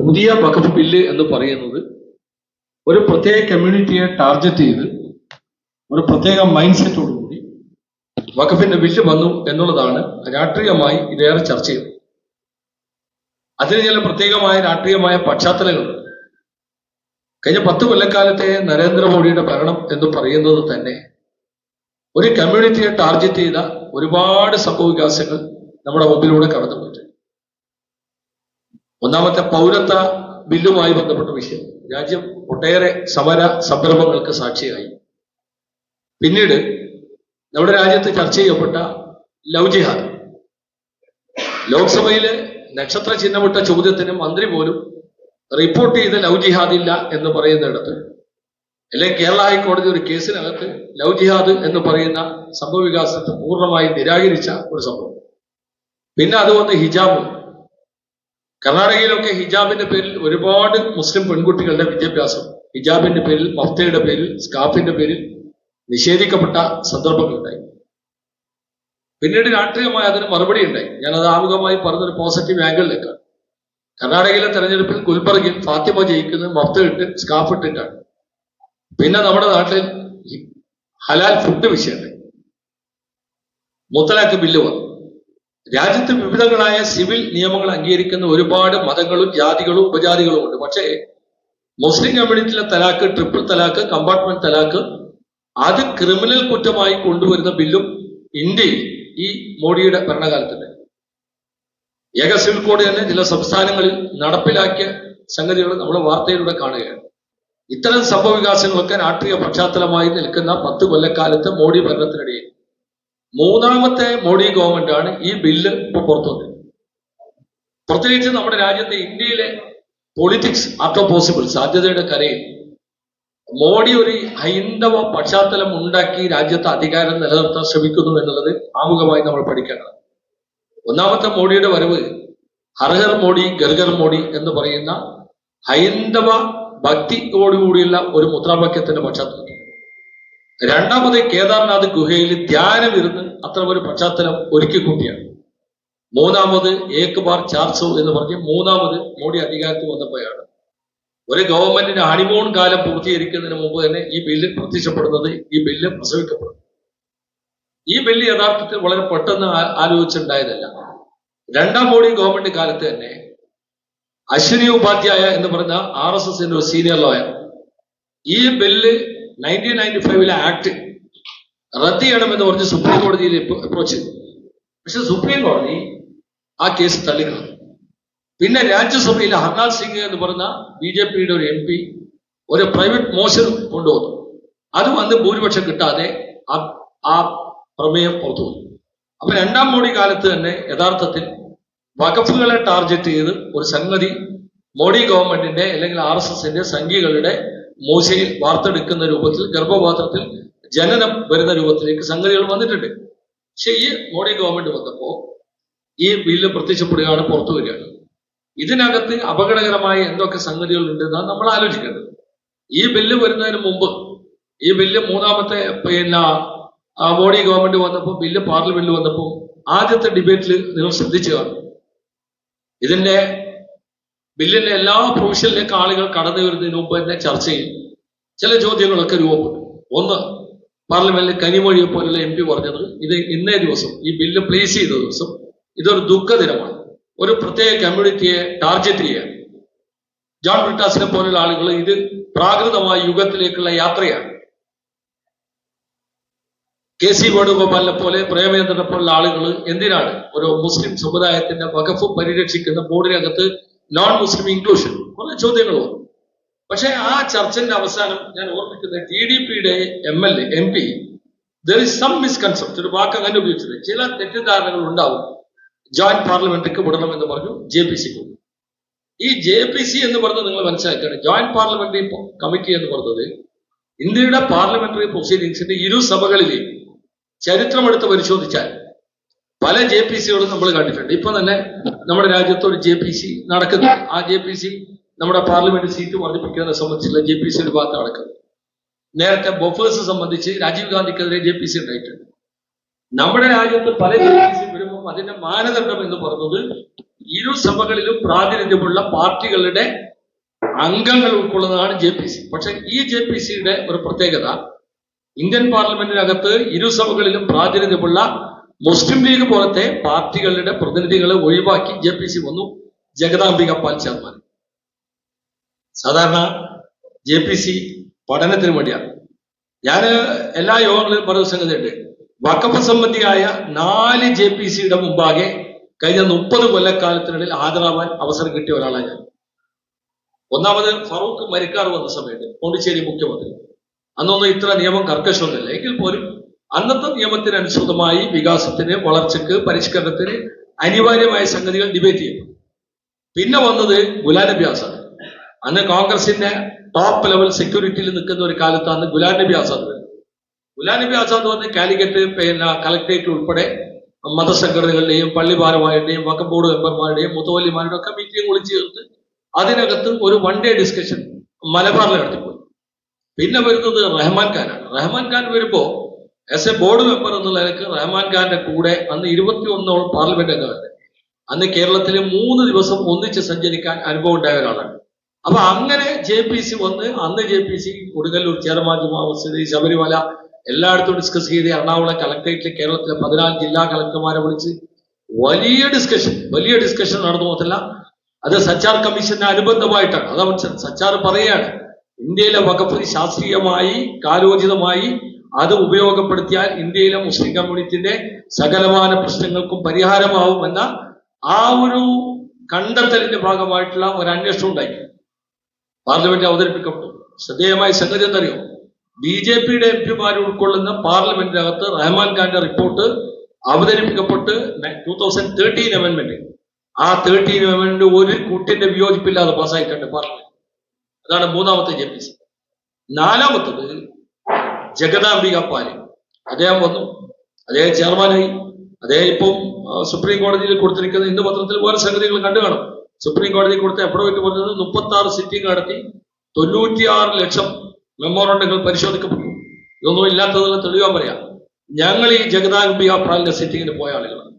പുതിയ വഖഫ് ബില്ല് എന്ന് പറയുന്നത് ഒരു പ്രത്യേക കമ്മ്യൂണിറ്റിയെ ടാർഗറ്റ് ചെയ്ത് ഒരു പ്രത്യേക മൈൻഡ് സെറ്റോടുകൂടി വഖഫിന്റെ ബില്ല് വന്നു എന്നുള്ളതാണ് രാഷ്ട്രീയമായി ഇതേറെ ചർച്ച ചെയ്തത്. അതിന് ചില പ്രത്യേകമായ രാഷ്ട്രീയമായ പശ്ചാത്തലങ്ങളുണ്ട്. കഴിഞ്ഞ 10 കൊല്ലക്കാലത്തെ നരേന്ദ്രമോദിയുടെ ഭരണം എന്ന് പറയുന്നത് തന്നെ ഒരു കമ്മ്യൂണിറ്റിയെ ടാർഗറ്റ് ചെയ്ത ഒരുപാട് സംഭവവികാസങ്ങൾ നമ്മുടെ മുമ്പിലൂടെ കടന്നുപോയിട്ടുണ്ട്. ഒന്നാമത്തെ പൗരത്വ ബില്ലുമായി ബന്ധപ്പെട്ട വിഷയം രാജ്യം ഒട്ടേറെ സമര സംരംഭങ്ങൾക്ക് സാക്ഷിയായി. പിന്നീട് നമ്മുടെ രാജ്യത്ത് ചർച്ച ചെയ്യപ്പെട്ട ലവ് ജിഹാദ്, ലോക്സഭയിലെ നക്ഷത്ര ചിഹ്നമിട്ട ചോദ്യത്തിന് മന്ത്രി പോലും റിപ്പോർട്ട് ചെയ്ത ലവ് ജിഹാദ് ഇല്ല എന്ന് പറയുന്നിടത്ത്, അല്ലെങ്കിൽ കേരള ഹൈക്കോടതി ഒരു കേസിനകത്ത് ലവ് ജിഹാദ് എന്ന് പറയുന്ന സംഭവ വികാസത്തെ പൂർണ്ണമായി നിരാകരിച്ച ഒരു സംഭവം. പിന്നെ അത് വന്ന് ഹിജാബ്. കർണാടകയിലൊക്കെ ഹിജാബിന്റെ പേരിൽ ഒരുപാട് മുസ്ലിം പെൺകുട്ടികളുടെ വിദ്യാഭ്യാസം ഹിജാബിന്റെ പേരിൽ, മഫ്തയുടെ പേരിൽ, സ്കാഫിന്റെ പേരിൽ നിഷേധിക്കപ്പെട്ട സന്ദർഭങ്ങളുണ്ടായി. പിന്നീട് രാഷ്ട്രീയമായി അതിന് മറുപടി ഉണ്ടായി. ഞാനത് ആമുഖമായി പറഞ്ഞൊരു പോസിറ്റീവ് ആംഗിളിലേക്കാണ്. കർണാടകയിലെ തെരഞ്ഞെടുപ്പിൽ ഗുൽബർഗിൽ ഫാത്തിമ ജയിക്കുന്നത് മഫ്ത ഇട്ട് സ്കാഫ് ഇട്ടിട്ടാണ്. പിന്നെ നമ്മുടെ നാട്ടിൽ ഹലാൽ ഫുഡ് വിഷയമുണ്ടായി. മുത്തലാഖ് ബില്ല് വന്നു. രാജ്യത്ത് വിവിധങ്ങളായ സിവിൽ നിയമങ്ങൾ അംഗീകരിക്കുന്ന ഒരുപാട് മതങ്ങളും ജാതികളും ഉപജാതികളും ഉണ്ട്. പക്ഷേ മുസ്ലിം കമ്മ്യൂണിറ്റിയിലെ തലാക്ക്, ട്രിപ്പിൾ തലാക്ക്, കമ്പാർട്ട്മെന്റ് തലാക്ക് അത് ക്രിമിനൽ കുറ്റമായി കൊണ്ടുവരുന്ന ബില്ലും ഇന്ത്യയിൽ ഈ മോഡിയുടെ ഭരണകാലത്തുണ്ട്. ഏക സിവിൽ കോഡ് തന്നെ ചില സംസ്ഥാനങ്ങളിൽ നടപ്പിലാക്കിയ സംഗതികൾ നമ്മൾ വാർത്തയിലൂടെ കാണുകയാണ്. ഇത്തരം സംഭവ വികാസങ്ങളൊക്കെ രാഷ്ട്രീയ പശ്ചാത്തലമായി നിൽക്കുന്ന 10 കൊല്ലക്കാലത്തെ മോഡി ഭരണത്തിനിടയിൽ മൂന്നാമത്തെ മോഡി ഗവൺമെന്റാണ് ഈ ബില്ല് ഇപ്പൊ പുറത്തുവന്നത്. പ്രത്യേകിച്ച് നമ്മുടെ രാജ്യത്തെ ഇന്ത്യയിലെ പൊളിറ്റിക്സ് ആർട്ട് ഓഫ് പോസിബിൾ സാധ്യതയുടെ കരയിൽ മോഡി ഒരു ഹൈന്ദവ പശ്ചാത്തലം ഉണ്ടാക്കി രാജ്യത്ത് അധികാരം നിലനിർത്താൻ ശ്രമിക്കുന്നു എന്നുള്ളത് ആമുഖമായി നമ്മൾ പഠിക്കേണ്ടത്. ഒന്നാമത്തെ മോഡിയുടെ വരവ് ഹർ മോഡി ഗർഗർ മോഡി എന്ന് പറയുന്ന ഹൈന്ദവ ഭക്തിയോടുകൂടിയുള്ള ഒരു മുദ്രാവാക്യത്തിന്റെ പശ്ചാത്തലം. രണ്ടാമത് കേദാർനാഥ് ഗുഹയിൽ ധ്യാനമിരുന്ന് അത്തരം ഒരു പശ്ചാത്തലം ഒരുക്കിക്കൂട്ടിയാണ്. മൂന്നാമത് ഏക് ബാർ 400 എന്ന് പറഞ്ഞ് മൂന്നാമത് മോഡി അധികാരത്തിൽ വന്നപ്പോഴാണ് ഒരു ഗവൺമെന്റിന്റെ ഹണിമൂൺ കാലം പൂർത്തീകരിക്കുന്നതിന് മുമ്പ് തന്നെ ഈ ബില്ല് പ്രത്യക്ഷപ്പെടുന്നത്, ഈ ബില്ല് പ്രസവിക്കപ്പെടുന്നത്. ഈ ബില്ല് യഥാർത്ഥത്തിൽ വളരെ പെട്ടെന്ന് ആലോചിച്ചുണ്ടായതല്ല. രണ്ടാം മോഡി ഗവൺമെന്റ് കാലത്ത് തന്നെ അശ്വിനി ഉപാധ്യായ എന്ന് പറഞ്ഞ RSSന്റെ ഒരു സീനിയർ ലോയർ ഈ ബില്ല് 1995 ആക്ട് റദ്ദ് ചെയ്യണമെന്ന് പറഞ്ഞ് സുപ്രീം കോടതിയിൽ അപ്രോച്ച് ചെയ്തു. പക്ഷെ സുപ്രീം കോടതി ആ കേസ് തള്ളിക്കളഞ്ഞു. പിന്നെ രാജ്യസഭയിൽ ഹർനാഥ് സിംഗ് എന്ന് പറഞ്ഞ BJPയുടെ ഒരു MP ഒരു പ്രൈവറ്റ് മോഷൻ കൊണ്ടുവന്നു. അതും അന്ന് ഭൂരിപക്ഷം കിട്ടാതെ ആ പ്രമേയം പുറത്തുപോയി. അപ്പൊ രണ്ടാം മോഡി കാലത്ത് തന്നെ യഥാർത്ഥത്തിൽ വഖഫുകളെ ടാർഗറ്റ് ചെയ്ത് ഒരു സംഗതി മോഡി ഗവൺമെന്റിന്റെ അല്ലെങ്കിൽ RSSന്റെ സംഘികളുടെ മൂശയിൽ വാർത്തെടുക്കുന്ന രൂപത്തിൽ, ഗർഭപാത്രത്തിൽ ജനനം വരുന്ന രൂപത്തിലേക്ക് സംഗതികൾ വന്നിട്ടുണ്ട്. പക്ഷെ ഈ മോഡി ഗവൺമെന്റ് വന്നപ്പോ ഈ ബില്ല് പ്രത്യക്ഷപ്പെടുകയാണ്, പുറത്തു വരികയാണ്. ഇതിനകത്ത് അപകടകരമായ എന്തൊക്കെ സംഗതികൾ ഉണ്ടെന്നാണ് നമ്മൾ ആലോചിക്കേണ്ടത്. ഈ ബില്ല് വരുന്നതിന് മുമ്പ് ഈ ബില്ല് മൂന്നാമത്തെ മോഡി ഗവൺമെന്റ് വന്നപ്പോൾ ബില്ല് പാർലമെന്റിൽ വന്നപ്പോൾ ആദ്യത്തെ ഡിബേറ്റിൽ നിങ്ങൾ ശ്രദ്ധിച്ചു കാണും. ഇതിന്റെ ബില്ലിന്റെ എല്ലാ പ്രൊവിഷനിലേക്ക് ആളുകൾ കടന്നു വരുന്നതിന് മുമ്പ് തന്നെ ചർച്ചയിൽ ചില ചോദ്യങ്ങളൊക്കെ രൂപപ്പെട്ടു. ഒന്ന്, പാർലമെന്റിൽ കനിമൊഴിയെ പോലുള്ള MP പറഞ്ഞത് ഇത് ഇന്നേ ദിവസം ഈ ബില്ല് പ്ലേസ് ചെയ്ത ദിവസം ഇതൊരു ദുഃഖദിനമാണ്, ഒരു പ്രത്യേക കമ്മ്യൂണിറ്റിയെ ടാർഗറ്റ് ചെയ്യാൻ. ജോൺ ബ്രിട്ടാസിനെ പോലുള്ള ആളുകൾ ഇത് പ്രാകൃതമായ യുഗത്തിലേക്കുള്ള യാത്രയാണ്. KC വേണുഗോപാലിനെ പോലെ, പ്രേമചന്ദ്രനെ പോലുള്ള ആളുകൾ എന്തിനാണ് ഒരു മുസ്ലിം സമുദായത്തിന്റെ വഖഫ് പരിരക്ഷിക്കുന്ന ബോർഡിനകത്ത് നോൺ മുസ്ലിം ഇൻക്ലൂഷൻ, കുറെ ചോദ്യങ്ങൾ വന്നു. പക്ഷെ ആ ചർച്ചന്റെ അവസാനം ഞാൻ ഓർമ്മിക്കുന്ന TDPയുടെ MP there is some misconception, ഒരു വാക്ക് അങ്ങനെ ഉപയോഗിച്ചത്, ചില തെറ്റിദ്ധാരണകൾ ഉണ്ടാവും. ജോയിന്റ് പാർലമെന്ററിക്ക് വിടണം എന്ന് പറഞ്ഞു JPCക്ക്. ഈ JPC എന്ന് പറഞ്ഞത് നിങ്ങൾ മനസ്സിലാക്കുകയാണ്. ജോയിന്റ് പാർലമെന്ററി കമ്മിറ്റി എന്ന് പറഞ്ഞത് ഇന്ത്യയുടെ പാർലമെന്ററി പ്രൊസീഡിങ്സിന്റെ ഇരു സഭകളിലെയും ചരിത്രമെടുത്ത് പരിശോധിച്ചാൽ പല JPCകളും നമ്മൾ കണ്ടിട്ടുണ്ട്. ഇപ്പൊ തന്നെ നമ്മുടെ രാജ്യത്ത് ഒരു JPC നടക്കുന്നുണ്ട്. ആ JPC നമ്മുടെ പാർലമെന്റ് സീറ്റ് വർദ്ധിപ്പിക്കുന്നതിനെ സംബന്ധിച്ചുള്ള JPC ഒരു ഭാഗത്ത് നടക്കുന്നത്. നേരത്തെ ബൊഫേഴ്സ് സംബന്ധിച്ച് രാജീവ് ഗാന്ധിക്കെതിരെ JPC ഉണ്ടായിട്ടുണ്ട്. നമ്മുടെ രാജ്യത്ത് പല JPC വരുമ്പോൾ അതിന്റെ മാനദണ്ഡം എന്ന് പറയുന്നത് ഇരു സഭകളിലും പ്രാതിനിധ്യമുള്ള പാർട്ടികളുടെ അംഗങ്ങൾ ഉൾക്കൊള്ളുന്നതാണ് JPC. പക്ഷെ ഈ JPCയുടെ ഒരു പ്രത്യേകത, ഇന്ത്യൻ പാർലമെന്റിനകത്ത് ഇരു സഭകളിലും പ്രാതിനിധ്യമുള്ള മുസ്ലിം ലീഗ് പോലത്തെ പാർട്ടികളുടെ പ്രതിനിധികളെ ഒഴിവാക്കി JPC വന്നു ജഗദാംബിക പാൽ ചെയർമാൻ. സാധാരണ JPC പഠനത്തിന് വേണ്ടിയാണ്. ഞാൻ എല്ലാ യോഗങ്ങളിലും പറയുന്ന സംഗതിയുണ്ട്, വഖഫ് സംബന്ധിയായ 4 JPCയുടെ മുമ്പാകെ കഴിഞ്ഞ 30 കൊല്ലക്കാലത്തിനിടയിൽ ഹാജരാവാൻ അവസരം കിട്ടിയ ഒരാളാണ് ഞാൻ. ഒന്നാമത് ഫറൂഖ് മരിക്കാർ വന്ന സമയത്ത് പോണ്ടിച്ചേരി മുഖ്യമന്ത്രി, അന്നൊന്നും ഇത്ര നിയമം കർക്കശമൊന്നുമില്ല. എങ്കിൽ പോലും അന്നത്തെ നിയമത്തിനനുസൃതമായി വികാസത്തിന്, വളർച്ചയ്ക്ക്, പരിഷ്കരണത്തിന് അനിവാര്യമായ സംഗതികൾ ഡിബേറ്റ് ചെയ്യും. പിന്നെ വന്നത് ഗുലാം നബി ആസാദ്. അന്ന് കോൺഗ്രസിന്റെ ടോപ്പ് ലെവൽ സെക്യൂരിറ്റിയിൽ നിൽക്കുന്ന ഒരു കാലത്താണ് ഗുലാം നബി ആസാദ് വരുന്നത്. ഗുലാം നബി ആസാദ് വന്ന് കാലിക്കറ്റ് കളക്ടറേറ്റ് ഉൾപ്പെടെ മതസംഘടനകളുടെയും പള്ളി ഭാരവാഹികളുടെയും വഖഫ് ബോർഡ് മെമ്പർമാരുടെയും മുത്തവല്ലിമാരുടെയും ഒക്കെ മീറ്റിംഗ് വിളിച്ചു ചേർത്ത് അതിനകത്ത് ഒരു വൺ ഡേ ഡിസ്കഷൻ മലബാറിൽ നടത്തിപ്പോയി. പിന്നെ വരുന്നത് റഹ്മാൻ ഖാനാണ്. റഹ്മാൻ ഖാൻ വരുമ്പോ ആസ് എ ബോർഡ് മെമ്പർ എന്നുള്ള നിലക്ക് റഹ്മാൻ ഖാന്റെ കൂടെ അന്ന് 21 പാർലമെന്റ് അംഗങ്ങളുണ്ട്. അന്ന് കേരളത്തിൽ 3 ദിവസം ഒന്നിച്ച് സഞ്ചരിക്കാൻ അനുഭവം ഉണ്ടായ ഒരാളാണ്. അപ്പൊ അങ്ങനെ JPC വന്ന് അന്ന് JPC കൊടുങ്ങല്ലൂർ, ചേരമാൻ, ജുമാ മസ്ജിദ്, ശബരിമല എല്ലായിടത്തും ഡിസ്കസ് ചെയ്ത് എറണാകുളം കളക്ടറേറ്റിൽ കേരളത്തിലെ 14 ജില്ലാ കളക്ടർമാരെ വിളിച്ച് വലിയ ഡിസ്കഷൻ നടന്നു. മാത്രമല്ല അത് സച്ചാർ കമ്മീഷന് അനുബന്ധമായിട്ടാണ്. അതാ സച്ചാർ പറയുകയാണ്, ഇന്ത്യയിലെ വഖഫ് ശാസ്ത്രീയമായി കാലോചിതമായി അത് ഉപയോഗപ്പെടുത്തിയാൽ ഇന്ത്യയിലെ മുസ്ലിം കമ്മ്യൂണിറ്റിന്റെ സകലമാന പ്രശ്നങ്ങൾക്കും പരിഹാരമാവുമെന്ന ആ ഒരു കണ്ടെത്തലിന്റെ ഭാഗമായിട്ടുള്ള ഒരു അന്വേഷണം ഉണ്ടായി പാർലമെന്റിൽ അവതരിപ്പിക്കപ്പെട്ടു. ശ്രദ്ധേയമായ സംഗതി എന്നറിയോ, BJPയുടെ MP ഉൾക്കൊള്ളുന്ന പാർലമെന്റിനകത്ത് റഹ്മാൻ ഖാന്റെ റിപ്പോർട്ട് അവതരിപ്പിക്കപ്പെട്ട് 2013 അമെന്റ്മെന്റ്, ആ 13 അമെന്റ്മെന്റ് ഒരു കൂട്ടിന്റെ വിയോജിപ്പില്ലാതെ പാസ്സായിട്ടുണ്ട് പാർലമെന്റ്. അതാണ് 3ാമത്തെ JPC. 4ാമത്തത് ജഗദാംബിക പാൽ. അദ്ദേഹം വന്നു, അദ്ദേഹം ചെയർമാനായി. അദ്ദേഹം ഇപ്പം സുപ്രീം കോടതിയിൽ കൊടുത്തിരിക്കുന്ന ഇന്ന് പത്രത്തിൽ വേറെ സംഗതികൾ കണ്ടു കാണും. സുപ്രീം കോടതി കൊടുത്ത അഫിഡവിറ്റ് പറഞ്ഞത് 36 സിറ്റിംഗ് നടത്തി 96 ലക്ഷം മെമ്മോറണ്ടങ്ങൾ പരിശോധിക്കപ്പെട്ടു. ഇതൊന്നും ഇല്ലാത്തതെന്ന് തെളിവാൻ പറയാം. ഞങ്ങൾ ഈ ജഗദാംബിക പാലിന്റെ സിറ്റിങ്ങിന് പോയ ആളുകളാണ്.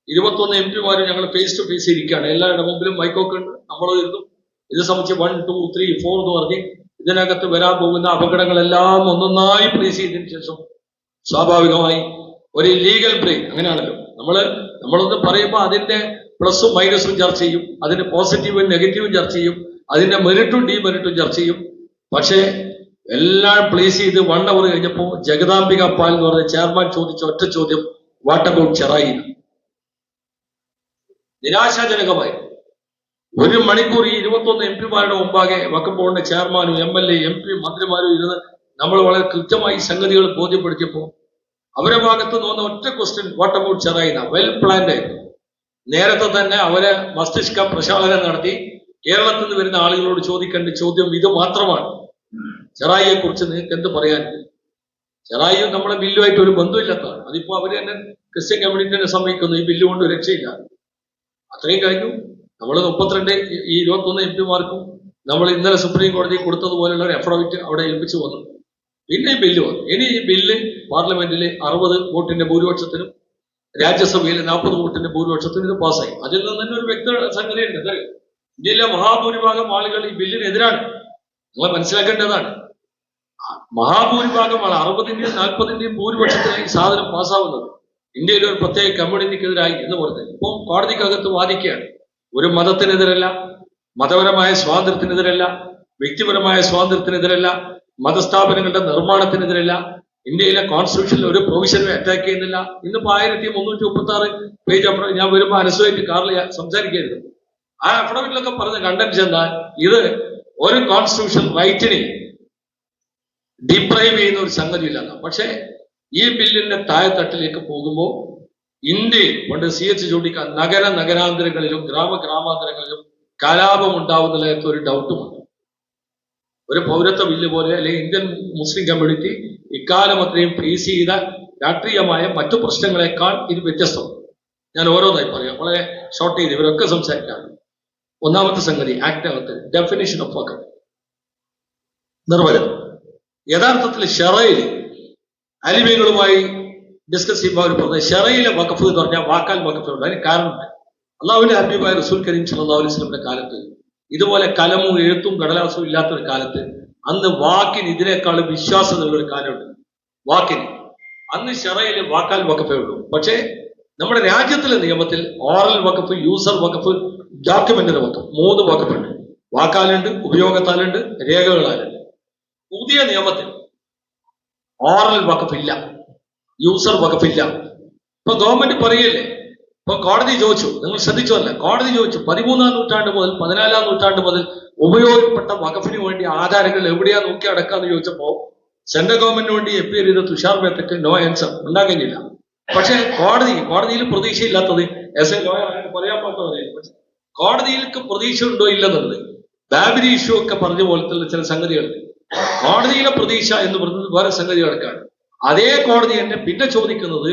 21 MP ഞങ്ങൾ ഫേസ് ടു ഫേസ് ഇരിക്കുകയാണ്. എല്ലാവരുടെ മുമ്പിലും മൈക്കൊക്കെ ഉണ്ട്. നമ്മൾ ഇരുന്നു ഇത് സംബന്ധിച്ച് 1, 2, 3, 4 എന്ന് പറഞ്ഞ് ഇതിനകത്ത് വരാൻ പോകുന്ന അപകടങ്ങളെല്ലാം ഒന്നൊന്നായി പ്ലേസ് ചെയ്തതിനു ശേഷം സ്വാഭാവികമായി ഒരു ലീഗൽ ബ്രേക്ക്, അങ്ങനെയാണല്ലോ നമ്മളൊന്ന് പറയുമ്പോൾ അതിന്റെ പ്ലസും മൈനസും ചർച്ച ചെയ്യും, അതിന്റെ പോസിറ്റീവും നെഗറ്റീവും ചർച്ച ചെയ്യും, അതിന്റെ മെറിറ്റും ഡീമെറിറ്റും ചർച്ച ചെയ്യും. പക്ഷേ എല്ലാം പ്ലേസ് ചെയ്ത് 1 അവർ കഴിഞ്ഞപ്പോൾ ജഗദാംബിക പാൽ എന്ന് പറഞ്ഞ ചെയർമാൻ ചോദിച്ച ഒറ്റ ചോദ്യം, വാട്ട് അബൌട്ട് ചെറായി? നിരാശാജനകമായി 1 മണിക്കൂർ ഈ 21 MP മുമ്പാകെ വഖഫ് ബോർഡിന്റെ ചെയർമാനും MLA, MP, മന്ത്രിമാരും ഇരുന്ന് നമ്മൾ വളരെ കൃത്യമായി സംഗതികൾ ബോധ്യപ്പെടുത്തിയപ്പോൾ അവരെ ഭാഗത്ത് നിന്ന് ഒറ്റ question, what about Cherai? Well planned ആയിരുന്നു. നേരത്തെ തന്നെ അവരെ മസ്തിഷ്ക പ്രക്ഷാളനം നടത്തി കേരളത്തിൽ നിന്ന് വരുന്ന ആളുകളോട് ചോദിക്കേണ്ട ചോദ്യം ഇത് മാത്രമാണ്, ചെറായിയെ കുറിച്ച് നിങ്ങൾക്ക് എന്ത് പറയാനുണ്ട്? ചെറായിയും നമ്മളെ ബില്ലുമായിട്ട് ഒരു ബന്ധമില്ലാത്തതാണ്. അതിപ്പോ അവര് തന്നെ ക്രിസ്ത്യൻ കമ്മ്യൂണിറ്റിനെ സമ്മതിക്കുന്നു, ഈ ബില്ല് കൊണ്ട് രക്ഷയില്ല. അത്രയും കഴിഞ്ഞു. നമ്മൾ 32 ഈ 21 MP നമ്മൾ ഇന്നലെ സുപ്രീം കോടതി കൊടുത്തതുപോലെയുള്ള ഒരു അഫിഡവിറ്റ് അവിടെ ഏൽപ്പിച്ചു വന്നു. പിന്നെ ഈ ബില്ല് വന്നു. ഇനി ഈ ബില്ല് പാർലമെന്റിൽ 60 വോട്ടിന്റെ ഭൂരിപക്ഷത്തിനും രാജ്യസഭയിൽ 40 വോട്ടിന്റെ ഭൂരിപക്ഷത്തിനും ഇത് പാസ്സായി. അതിൽ നിന്ന് തന്നെ ഒരു വ്യക്ത സംഗതിയുണ്ട്. ഇന്ത്യയിലെ മഹാഭൂരിഭാഗം ആളുകൾ ഈ ബില്ലിനെതിരാണ്. നിങ്ങൾ മനസ്സിലാക്കേണ്ടതാണ്. മഹാഭൂരിഭാഗം ആൾ 60-ന്റെയും 40-ന്റെയും ഭൂരിപക്ഷത്തിനായി സാധനം പാസ്സാവുന്നത് ഇന്ത്യയിലെ ഒരു പ്രത്യേക കമ്മ്യൂണിറ്റിക്കെതിരായി എന്ന് പറഞ്ഞത് ഇപ്പം കോടതിക്കകത്ത് വാദിക്കുകയാണ്. ഒരു മതത്തിനെതിരല്ല, മതപരമായ സ്വാതന്ത്ര്യത്തിനെതിരല്ല, വ്യക്തിപരമായ സ്വാതന്ത്ര്യത്തിനെതിരല്ല, മതസ്ഥാപനങ്ങളുടെ നിർമ്മാണത്തിനെതിരല്ല, ഇന്ത്യയിലെ കോൺസ്റ്റിറ്റ്യൂഷനിൽ ഒരു പ്രൊവിഷനും അറ്റാക്ക് ചെയ്യുന്നില്ല. ഇന്നിപ്പോ 1336 പേജ് ഞാൻ വരുമ്പോ അനസുമായിട്ട് കാറിൽ സംസാരിക്കരുത്. ആ അഫിഡവിറ്റിലൊക്കെ പറഞ്ഞ കണ്ടന്റ് ചെന്നാൽ ഇത് ഒരു കോൺസ്റ്റിറ്റ്യൂഷൻ റൈറ്റിനെ ഡിപ്രൈവ് ചെയ്യുന്ന ഒരു സംഗതിയില്ല. പക്ഷെ ഈ ബില്ലിന്റെ താഴെത്തട്ടിലേക്ക് പോകുമ്പോൾ ഇന്ത്യയിൽ പണ്ട് CH ചൂണ്ടിക്കാൻ നഗരാന്തരങ്ങളിലും ഗ്രാമാന്തരങ്ങളിലും കലാപം ഉണ്ടാവുന്ന ഒരു ഡൗട്ടുമുണ്ട്. ഒരു പൗരത്വ ബില്ല് പോലെ അല്ലെങ്കിൽ ഇന്ത്യൻ മുസ്ലിം കമ്മ്യൂണിറ്റി ഇക്കാലം അത്രയും ഫേസ് ചെയ്ത രാഷ്ട്രീയമായ മറ്റു പ്രശ്നങ്ങളെക്കാൾ ഇത് വ്യത്യസ്തമാണ്. ഞാൻ ഓരോന്നായി പറയാം, വളരെ ഷോർട്ട് ചെയ്ത് ഇവരൊക്കെ സംസാരിക്കാം. ഒന്നാമത്തെ സംഗതി ആക്ടിനകത്ത് ഡെഫിനിഷൻ ഓഫ് വഖഫ് നിർവചനം. യഥാർത്ഥത്തിൽ ഷറയിൽ അലിമികളുമായി ഡിസ്കസ് ചെയ്യുമ്പോൾ അവർ പറഞ്ഞത് ഷറയിലെ വഖഫ് എന്ന് പറഞ്ഞാൽ വാക്കാൽ വഖഫ് ഉണ്ട്. അതിന് കാരണമുണ്ട്. അള്ളാഹുവിന്റെ ഹബീബായ റസൂൽ കരീം സല്ലല്ലാഹു അലൈഹി വസല്ലമയുടെ കാലത്ത് ഇതുപോലെ കലമും എഴുത്തും കടലാസും ഇല്ലാത്തൊരു കാലത്ത് അന്ന് വാക്കിന് ഇതിനേക്കാളും വിശ്വാസമുള്ള ഒരു കാലമുണ്ട്. വാക്കിന് അന്ന് ശറയിൽ വാക്കാൽ വഖഫേ ഉള്ളൂ. പക്ഷേ നമ്മുടെ രാജ്യത്തിലെ നിയമത്തിൽ ഓറൽ വഖഫ്, യൂസർ വഖഫ്, ഡോക്യുമെന്ററി വഖഫ്, 3 വഖഫുണ്ട്. വാക്കാലുണ്ട്, ഉപയോഗത്താലുണ്ട്, രേഖകളാലുണ്ട്. പുതിയ നിയമത്തിൽ ഓറൽ വഖഫ് ഇല്ല, യൂസർ വഖഫ് ഇല്ല. ഇപ്പൊ ഗവൺമെന്റ് പറയല്ലേ, ഇപ്പൊ കോടതി ചോദിച്ചു, നിങ്ങൾ ശ്രദ്ധിച്ചല്ല, കോടതി ചോദിച്ചു 13-ാം നൂറ്റാണ്ട് മുതൽ 14-ാം നൂറ്റാണ്ട് മുതൽ ഉപയോഗപ്പെട്ട വഖഫിന് വേണ്ടി ആധാരങ്ങൾ എവിടെയാ നോക്കി അടക്കാന്ന് ചോദിച്ചപ്പോ സെൻട്രൽ ഗവൺമെന്റിന് വേണ്ടി എപ്പിയർ ചെയ്ത തുഷാർ മേത്തക്ക് നോ ആൻസർ ഉണ്ടാകുന്നില്ല. പക്ഷെ കോടതിയിൽ പ്രതീക്ഷയില്ലാത്തത് എസ് എ ലോയർ പറയാൻ പാടില്ല. പക്ഷെ കോടതിയിലേക്ക് പ്രതീക്ഷ ഉണ്ടോ ഇല്ലെന്നുള്ളത് ബാബരി ഇഷ്യൂ ഒക്കെ പറഞ്ഞ പോലത്തുള്ള ചില സംഗതികളുണ്ട്. കോടതിയിലെ പ്രതീക്ഷ എന്ന് പറയുന്നത് വേറെ സംഗതി കിടക്കാണ്. അതേ കോടതി തന്നെ പിന്നെ ചോദിക്കുന്നത്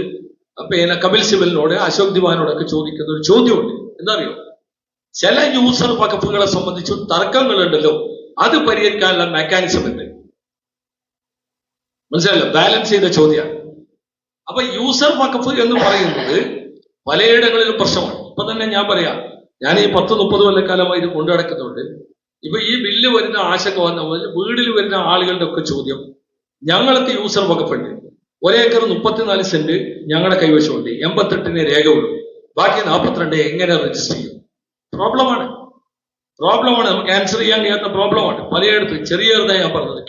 പിന്നെ കപിൽ സിബലിനോട്, അശോക് ദിവാനോടൊക്കെ ചോദിക്കുന്ന ഒരു ചോദ്യമുണ്ട്. എന്താ അറിയോ, ചില യൂസർ വഖഫുകളെ സംബന്ധിച്ച് തർക്കങ്ങളുണ്ടല്ലോ, അത് പരിഹരിക്കാനുള്ള മെക്കാനിസം ഉണ്ട്. മനസ്സിലല്ലോ, ബാലൻസ് ചെയ്ത ചോദ്യമാണ്. അപ്പൊ യൂസർ വഖഫ് എന്ന് പറയുന്നത് പലയിടങ്ങളിലും പ്രശ്നമാണ്. ഇപ്പൊ തന്നെ ഞാൻ പറയാം, ഞാൻ ഈ 10-30 കൊല്ലക്കാലമായി ഇത് കൊണ്ടു നടക്കുന്നുണ്ട്. ഇപ്പൊ ഈ ബില്ല് വരുന്ന ആശങ്ക വന്ന മുതൽ വീട്ടിൽ വരുന്ന ആളുകളുടെ ഒക്കെ ചോദ്യം, ഞങ്ങൾക്ക് യൂസർ വഖഫുണ്ട്, 1 ഏക്കർ 34 സെന്റ് ഞങ്ങളുടെ കൈവശമുണ്ട്, 88 രേഖ ഉള്ളൂ, ബാക്കി 42 എങ്ങനെ രജിസ്റ്റർ ചെയ്യും? പ്രോബ്ലമാണ്. നമുക്ക് ആൻസർ ചെയ്യാൻ കഴിയാത്ത പ്രോബ്ലമാണ്. പലയിടത്തും ചെറിയതായി ഞാൻ പറഞ്ഞത്,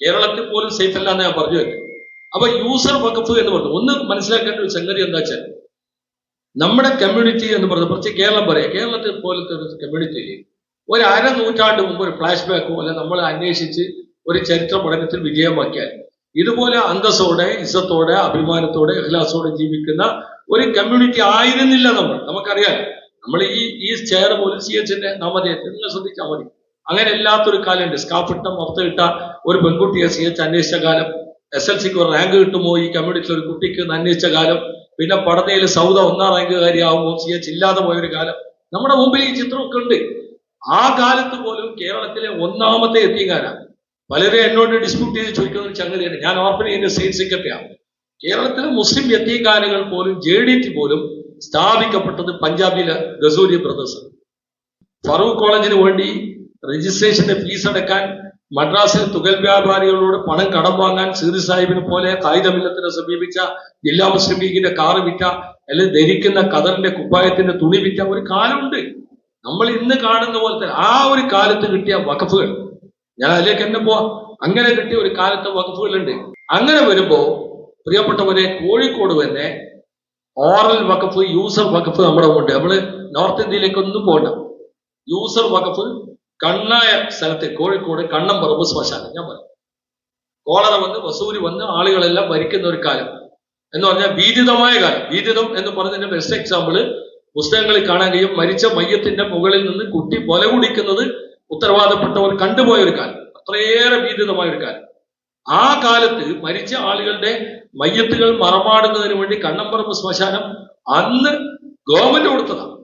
കേരളത്തിൽ പോലും സേഫ് അല്ല എന്ന് ഞാൻ പറഞ്ഞു വരുന്നത്. അപ്പൊ യൂസർ വഖഫ് എന്ന് പറഞ്ഞു ഒന്ന് മനസ്സിലാക്കേണ്ട ഒരു സംഗതി എന്താ വെച്ചാൽ, നമ്മുടെ കമ്മ്യൂണിറ്റി എന്ന് പറഞ്ഞത്, പ്രത്യേകിച്ച് കേരളം പറയാം, കേരളത്തിൽ പോലത്തെ ഒരു കമ്മ്യൂണിറ്റിയിൽ ഒരു 1/2 നൂറ്റാണ്ട് മുമ്പ് ഒരു ഫ്ലാഷ് ബാക്കോ അല്ല നമ്മൾ അന്വേഷിച്ച് ഒരു ചരിത്ര പഠനത്തിൽ വിജയമാക്കിയാൽ ഇതുപോലെ അന്തസ്സോടെ, ഇസ്സത്തോടെ, അഭിമാനത്തോടെ, ഇഖ്ലാസോടെ ജീവിക്കുന്ന ഒരു കമ്മ്യൂണിറ്റി ആയിരുന്നില്ല നമുക്കറിയാം. നമ്മൾ ഈ ചെയർ പോലും CHന്റെ നാമധേയത്തിൽ നിങ്ങൾ ശ്രദ്ധിച്ചാൽ മതി. അങ്ങനെ എല്ലാത്തൊരു കാലമുണ്ട്. സ്കാഫിട്ട മൊത്തം ഒരു പെൺകുട്ടിയെ CH അന്വേഷിച്ച കാലം, SLCക്ക് ഒരു റാങ്ക് കിട്ടുമോ ഈ കമ്മ്യൂണിറ്റിയിൽ ഒരു കുട്ടിക്ക് അന്വേഷിച്ച കാലം, പിന്നെ പടതയിൽ സൗദ 1ാം റാങ്കുകാരിയാവുമ്പോൾ CH ഇല്ലാതെ പോയൊരു കാലം നമ്മുടെ മുമ്പിൽ ഈ ചിത്രമൊക്കെ ഉണ്ട്. ആ കാലത്ത് പോലും കേരളത്തിലെ 1ാമത്തെ എത്തിയകാരാണ്. പലരും എന്നോട് ഡിസ്പ്യൂട്ട് ചെയ്ത് ചോദിക്കുന്ന ഒരു സംഗതിയാണ്, ഞാൻ ഓർഫനേജിന്റെ സ്റ്റേറ്റ് സെക്രട്ടറിയാണ്. കേരളത്തിലെ മുസ്ലിം യത്തീംഖാനകൾ പോലും JDT പോലും സ്ഥാപിക്കപ്പെട്ടത് പഞ്ചാബിലെ ഗസൂരി ബ്രദേഴ്സ്. ഫറൂഖ് കോളേജിന് വേണ്ടി രജിസ്ട്രേഷന്റെ ഫീസ് അടക്കാൻ മദ്രാസിലെ തുകൽ വ്യാപാരികളോട് പണം കടം വാങ്ങാൻ സീതി സാഹിബിനെ പോലെ കായികമില്ലത്തിനെ സമീപിച്ച, ജില്ലാ മുസ്ലിം ലീഗിന്റെ കാറ് വിറ്റ, അല്ലെങ്കിൽ ധരിക്കുന്ന ഖദറിന്റെ കുപ്പായത്തിന്റെ തുണി വിറ്റ ഒരു കാലമുണ്ട്. നമ്മൾ ഇന്ന് കാണുന്ന പോലത്തെ ആ ഒരു കാലത്ത് കിട്ടിയ വഖഫുകൾ, ഞാൻ അതിലേക്ക് എന്നെ പോവാം, അങ്ങനെ കിട്ടിയ ഒരു കാലത്തെ വഖഫുകളുണ്ട്. അങ്ങനെ വരുമ്പോ പ്രിയപ്പെട്ടവരെ, കോഴിക്കോട് തന്നെ ഓറൽ വഖഫ്, യൂസർ വഖഫ് നമ്മുടെ ഉണ്ട്. നമ്മള് നോർത്ത് ഇന്ത്യയിലേക്കൊന്നും പോകണ്ട. യൂസർ വഖഫ് കണ്ണായ സ്ഥലത്ത് കോഴിക്കോട് കണ്ണംപറമ്പ് ശ്മശാനം, ഞാൻ പറയാം, കോളറ വന്ന് വസൂരി വന്ന് ആളുകളെല്ലാം മരിക്കുന്ന ഒരു കാലം എന്ന് പറഞ്ഞാൽ ഭീതിതമായ കാലം. ഭീതിതം എന്ന് പറഞ്ഞതിന്റെ ബെസ്റ്റ് എക്സാമ്പിള് പുസ്തകങ്ങളിൽ കാണാൻ കഴിയും. മരിച്ച മയ്യത്തിന്റെ മുകളിൽ നിന്ന് കുട്ടി കൊല കുടിക്കുന്നത് ഉത്തരവാദപ്പെട്ടവർ കണ്ടുപോയ ഒരു കാലം, അത്രയേറെ ഭീതിതമായ ഒരു കാലം. ആ കാലത്ത് മരിച്ച ആളുകളുടെ മയ്യത്തുകൾ മറമാടുന്നതിന് വേണ്ടി കണ്ണംപറമ്പ് ശ്മശാനം അന്ന് ഗവൺമെന്റ് കൊടുത്തതാണ്.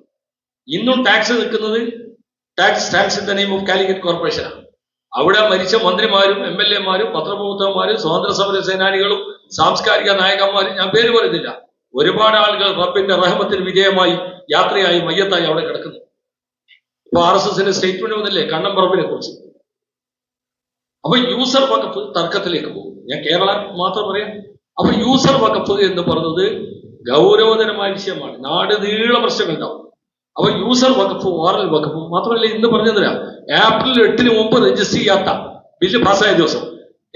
ഇന്നും ടാക്സ് നിൽക്കുന്നത് tax in the name of Calicut കോർപ്പറേഷനാണ്. അവിടെ മരിച്ച മന്ത്രിമാരും MLA മാരും പത്രപ്രവർത്തകന്മാരും സ്വാതന്ത്ര്യ സമര സേനാനികളും സാംസ്കാരിക നായകന്മാരും, ഞാൻ പേര് പറയുന്നില്ല, ഒരുപാട് ആളുകൾ റബ്ബിന്റെ റഹ്മത്തിന് വിധേയമായി യാത്രയായി മയ്യത്തായി അവിടെ കിടക്കുന്നു. ഇപ്പൊ RSSന്റെ സ്റ്റേറ്റ്മെന്റ് വന്നില്ലേ കണ്ണംപറമ്പിനെ കുറിച്ച്. അപ്പൊ യൂസർ വഖഫ് തർക്കത്തിലേക്ക് പോകും. ഞാൻ കേരളം മാത്രം പറയാം. അപ്പൊ യൂസർ വഖഫ് എന്ന് പറഞ്ഞത് ഗൗരവതരമായ വിഷയമാണ്. നാട് നീള പ്രശ്നങ്ങൾ ഉണ്ടാവും. അപ്പൊ യൂസർ വഖഫ്, ഓറൽ വഖഫ് മാത്രമല്ല, ഇന്ന് പറഞ്ഞു തരാം, ഏപ്രിൽ 8-ന് മുമ്പ് രജിസ്റ്റർ ചെയ്യാത്ത ബില്ല് പാസ്സായ ദിവസം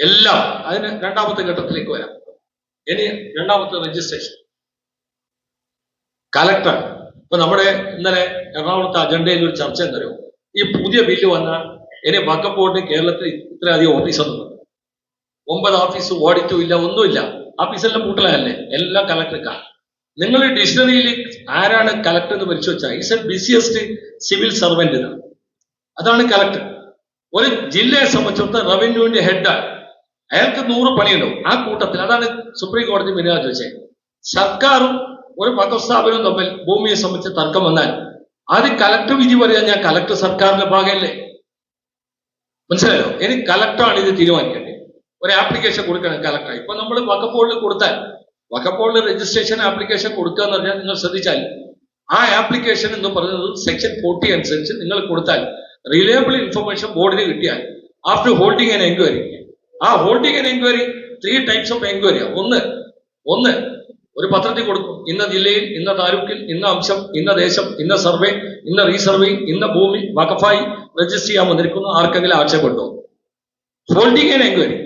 എല്ലാം അതിന് 2ാമത്തെ ഘട്ടത്തിലേക്ക് വരാം. ഇനി 2ാമത്തെ രജിസ്ട്രേഷൻ കലക്ടർ. ഇപ്പൊ നമ്മുടെ ഇന്നലെ എറണാകുളത്തെ അജണ്ടയിൽ ഒരു ചർച്ച എന്നറിയോ, ഈ പുതിയ ബില്ല് വന്നാൽ ഇനി വഖഫ് ബോർഡ് കേരളത്തിൽ ഇത്രയധികം ഓഫീസൊന്നും 9 ഓഫീസ്, ഓഡിറ്റും ഇല്ല, ഒന്നുമില്ല. ഓഫീസെല്ലാം കൂട്ടലല്ലേ, എല്ലാം കലക്ടർക്കാണ്. നിങ്ങൾ ഡിക്ഷണറിയിൽ ആരാണ് കലക്ടർ എന്ന് പരിശോധിച്ചു വെച്ചാൽ is A busiest civil servant എന്നാണ്. അതാണ് കലക്ടർ. ഒരു ജില്ലയെ സംബന്ധിച്ചിടത്തോളം റവന്യൂവിന്റെ ഹെഡാണ്. അയാൾക്ക് 100 പണിയുണ്ടാവും. ആ കൂട്ടത്തിൽ അതാണ് സുപ്രീം കോടതി മിനിയാജ് വെച്ചത്. സർക്കാരും ഒരു വഖഫ് സ്ഥാപനവും തമ്മിൽ ഭൂമിയെ സംബന്ധിച്ച് തർക്കം വന്നാൽ അത് കലക്ടർ വിധി പറയാൻ, ഞാൻ കലക്ടർ സർക്കാരിന്റെ ഭാഗമല്ലേ, മനസ്സിലായോ? ഇനി കലക്ടറാണ് ഇത് തീരുമാനിക്കേണ്ടത്. ഒരു ആപ്ലിക്കേഷൻ കൊടുക്കണം കലക്ടർ. ഇപ്പൊ നമ്മൾ വഖഫ് ബോർഡിൽ കൊടുത്താൽ, വഖഫ് ബോർഡിൽ രജിസ്ട്രേഷൻ ആപ്ലിക്കേഷൻ കൊടുക്കുക എന്ന് പറഞ്ഞാൽ നിങ്ങൾ ശ്രദ്ധിച്ചാൽ ആ ആപ്ലിക്കേഷൻ എന്ന് പറയുന്നത് സെക്ഷൻ 40 അനുസരിച്ച് നിങ്ങൾ കൊടുത്താൽ റിലയബിൾ ഇൻഫർമേഷൻ ബോർഡിന് കിട്ടിയാൽ ആഫ്റ്റർ ഹോൾഡിംഗ് ആൻ എൻക്വയറി, ആ holding an enquiry 3 types of എൻക്വയറിയാ. ഒന്ന് ഒരു പത്രത്തിൽ കൊടുക്കും, ഇന്ന ജില്ലയിൽ ഇന്ന താലൂക്കിൽ ഇന്ന അംശം ഇന്ന ദേശം ഇന്ന സർവേ ഇന്ന റീസർവേ ഇന്ന ഭൂമി വഖഫായി രജിസ്റ്റർ ചെയ്യാൻ വന്നിരിക്കുന്നു, ആർക്കെങ്കിലും ആക്ഷേപമുണ്ടോ? Holding an enquiry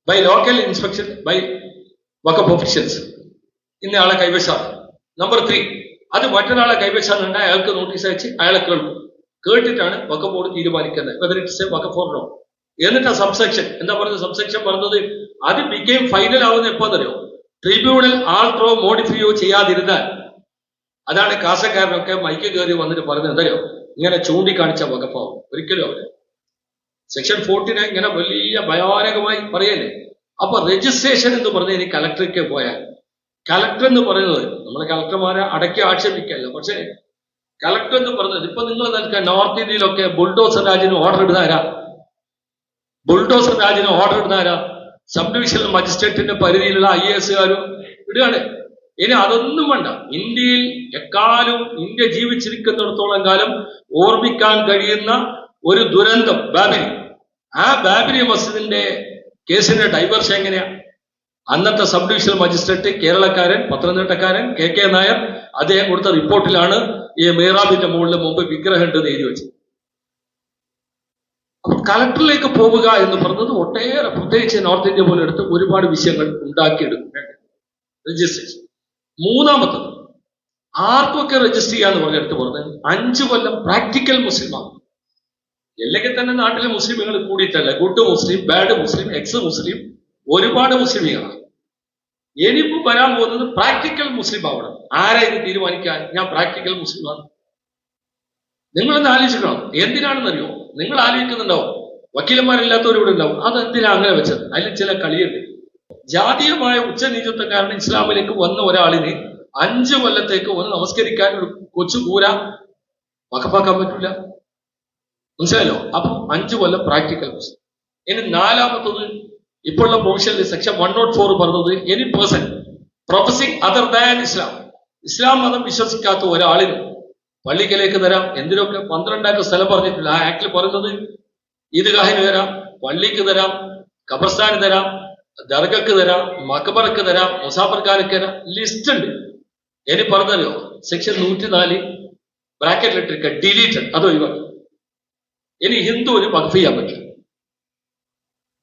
by local inspection by വഖഫ് ഒഫീഷ്യൽസ്, ഇന്നയാളെ കൈവശമാണ്. നമ്പർ 3, അത് മറ്റൊരാളെ കൈവശാന്നുണ്ട്, അയാൾക്ക് നോട്ടീസ് അയച്ച് അയാളെ കേൾക്കും. കേട്ടിട്ടാണ് വഖഫ് ബോർഡ് തീരുമാനിക്കുന്നത് വെദർ ഇറ്റ്സ് എ വഖഫ് ഓർ നോ. എന്നിട്ട് ആ സബ്സെക്ഷൻ എന്താ പറയുന്നത്? സബ്സെക്ഷൻ പറഞ്ഞത് അത് ബിക്കെയിം ഫൈനൽ ആവുന്ന എപ്പോന്നറിയോ? ട്രിബ്യൂണൽ ആൾട്രോ മോഡിഫൈയോ ചെയ്യാതിരുന്നാൽ. അതാണ് കാസക്കാരനൊക്കെ മൈക്ക് കയറി വന്നിട്ട് പറഞ്ഞത് എന്തറിയോ? ഇങ്ങനെ ചൂണ്ടിക്കാണിച്ച വഖഫാവും. ഒരിക്കലും അവര് സെക്ഷൻ 40 ഇങ്ങനെ വലിയ ഭയാനകമായി പറയല്ലേ. അപ്പൊ രജിസ്ട്രേഷൻ എന്ന് പറഞ്ഞ് ഇനി കലക്ടർക്ക് പോയാൽ, കലക്ടർ എന്ന് പറയുന്നത് നമ്മളെ കലക്ടർമാരെ അടക്കി ആക്ഷേപിക്കല്ല, പക്ഷേ കലക്ടർ എന്ന് പറഞ്ഞത് ഇപ്പൊ നിങ്ങൾ നൽകാൻ നോർത്ത് ഇന്ത്യയിലൊക്കെ ബുൾഡോസർ രാജിന് ഓർഡർ ഇടുന്നാരാ? ബുൾഡോസർ രാജിന് ഓർഡർ ഇടുന്നാരാ? സബ് ഡിവിഷണൽ മജിസ്ട്രേറ്റിന്റെ പരിധിയിലുള്ള IAS ഇടുകയാണ്. ഇനി അതൊന്നും വേണ്ട. ഇന്ത്യയിൽ എക്കാലവും ഇന്ത്യ ജീവിച്ചിരിക്കുന്നിടത്തോളം കാലം ഓർമ്മിക്കാൻ കഴിയുന്ന ഒരു ദുരന്തം ബാബരി. ആ ബാബരി മസ്ജിദിന്റെ കേസിന്റെ ഡൈവേർഷൻ എങ്ങനെയാ? അന്നത്തെ സബ് ഡിവിഷണൽ മജിസ്ട്രേറ്റ് കേരളക്കാരൻ, പത്തനംതിട്ടക്കാരൻ KK നായർ, അദ്ദേഹം കൊടുത്ത റിപ്പോർട്ടിലാണ് ഈ മേറാബിന്റെ മുകളിൽ മുമ്പ് വിഗ്രഹം ഉണ്ടെന്ന് എഴുതി വെച്ചത്. അപ്പൊ കളക്ടറിലേക്ക് പോവുക എന്ന് പറഞ്ഞത് ഒട്ടേറെ, പ്രത്യേകിച്ച് നോർത്ത് ഇന്ത്യ പോലെ എടുത്ത് ഒരുപാട് വിഷയങ്ങൾ ഉണ്ടാക്കിയെടുക്കും. രജിസ്ട്രേഷൻ. മൂന്നാമത്തത് ആർക്കൊക്കെ രജിസ്റ്റർ ചെയ്യാന്ന് പറഞ്ഞെടുത്ത് പറഞ്ഞത് 5 കൊല്ലം പ്രാക്ടിക്കൽ മുസ്ലിമാണ്. അല്ലെങ്കിൽ തന്നെ നാട്ടിലെ മുസ്ലിമുകൾ കൂടിയിട്ടല്ല, ഗുഡ് മുസ്ലിം, ബാഡ് മുസ്ലിം, എക്സ് മുസ്ലിം, ഒരുപാട് മുസ്ലിമുകളാണ്. ഇനിയിപ്പോ വരാൻ പോകുന്നത് പ്രാക്ടിക്കൽ മുസ്ലിം ആവണം. ആരാ ഇത് തീരുമാനിക്കാൻ? ഞാൻ പ്രാക്ടിക്കൽ മുസ്ലിമാണ്. നിങ്ങളൊന്ന് ആലോചിക്കണം. എന്തിനാണെന്നറിയോ? നിങ്ങൾ ആലോചിക്കുന്നുണ്ടാവും, വക്കീലന്മാരില്ലാത്തവരിവിടെ ഉണ്ടാവും, അതെന്തിനാ അങ്ങനെ വെച്ചത്? അതിൽ ചില കളിയുണ്ട്. ജാതീയമായ ഉച്ചനീചത്വക്കാരന് ഇസ്ലാമിലേക്ക് വന്ന ഒരാളിന് 5 കൊല്ലത്തേക്ക് ഒന്ന് നമസ്കരിക്കാൻ ഒരു കൊച്ചു കൂര വഖഫാക്കാൻ പറ്റൂല. മനസ്സിലായല്ലോ? അപ്പൊ 5 കൊല്ലം പ്രാക്ടിക്കൽ മുസ്ലിം. ഇനി നാലാമത്തത് ഇപ്പോഴുള്ള പ്രൊവിഷനിൽ സെക്ഷൻ 104 പറഞ്ഞത് any person professing other than ഇസ്ലാം, ഇസ്ലാം മതം വിശ്വസിക്കാത്ത ഒരാളിനും പള്ളിക്കലേക്ക് തരാം. എന്തിനൊക്കെ 12 ആക്ട് സ്ഥലം പറഞ്ഞിട്ടില്ല. ആ ആക്ടിൽ പറയുന്നത് ഈദ്ഗാഹിന് തരാം, പള്ളിക്ക് തരാം, ഖബർസ്ഥാന് തരാം, ദർഗക്ക് തരാം, മക്ബറക്ക് തരാം, മുസാഫർഖാനക്ക് തരാം, ലിസ്റ്റ് ഉണ്ട്. ഇനി പറഞ്ഞല്ലോ സെക്ഷൻ 104 ബ്രാക്കറ്റിലിട്ടിരിക്കുക ഡിലീറ്റഡ്, അത് ഒഴിവാക്കി. ഇനി ഹിന്ദുവിന് വഖഫ് ചെയ്യാൻ പറ്റില്ല,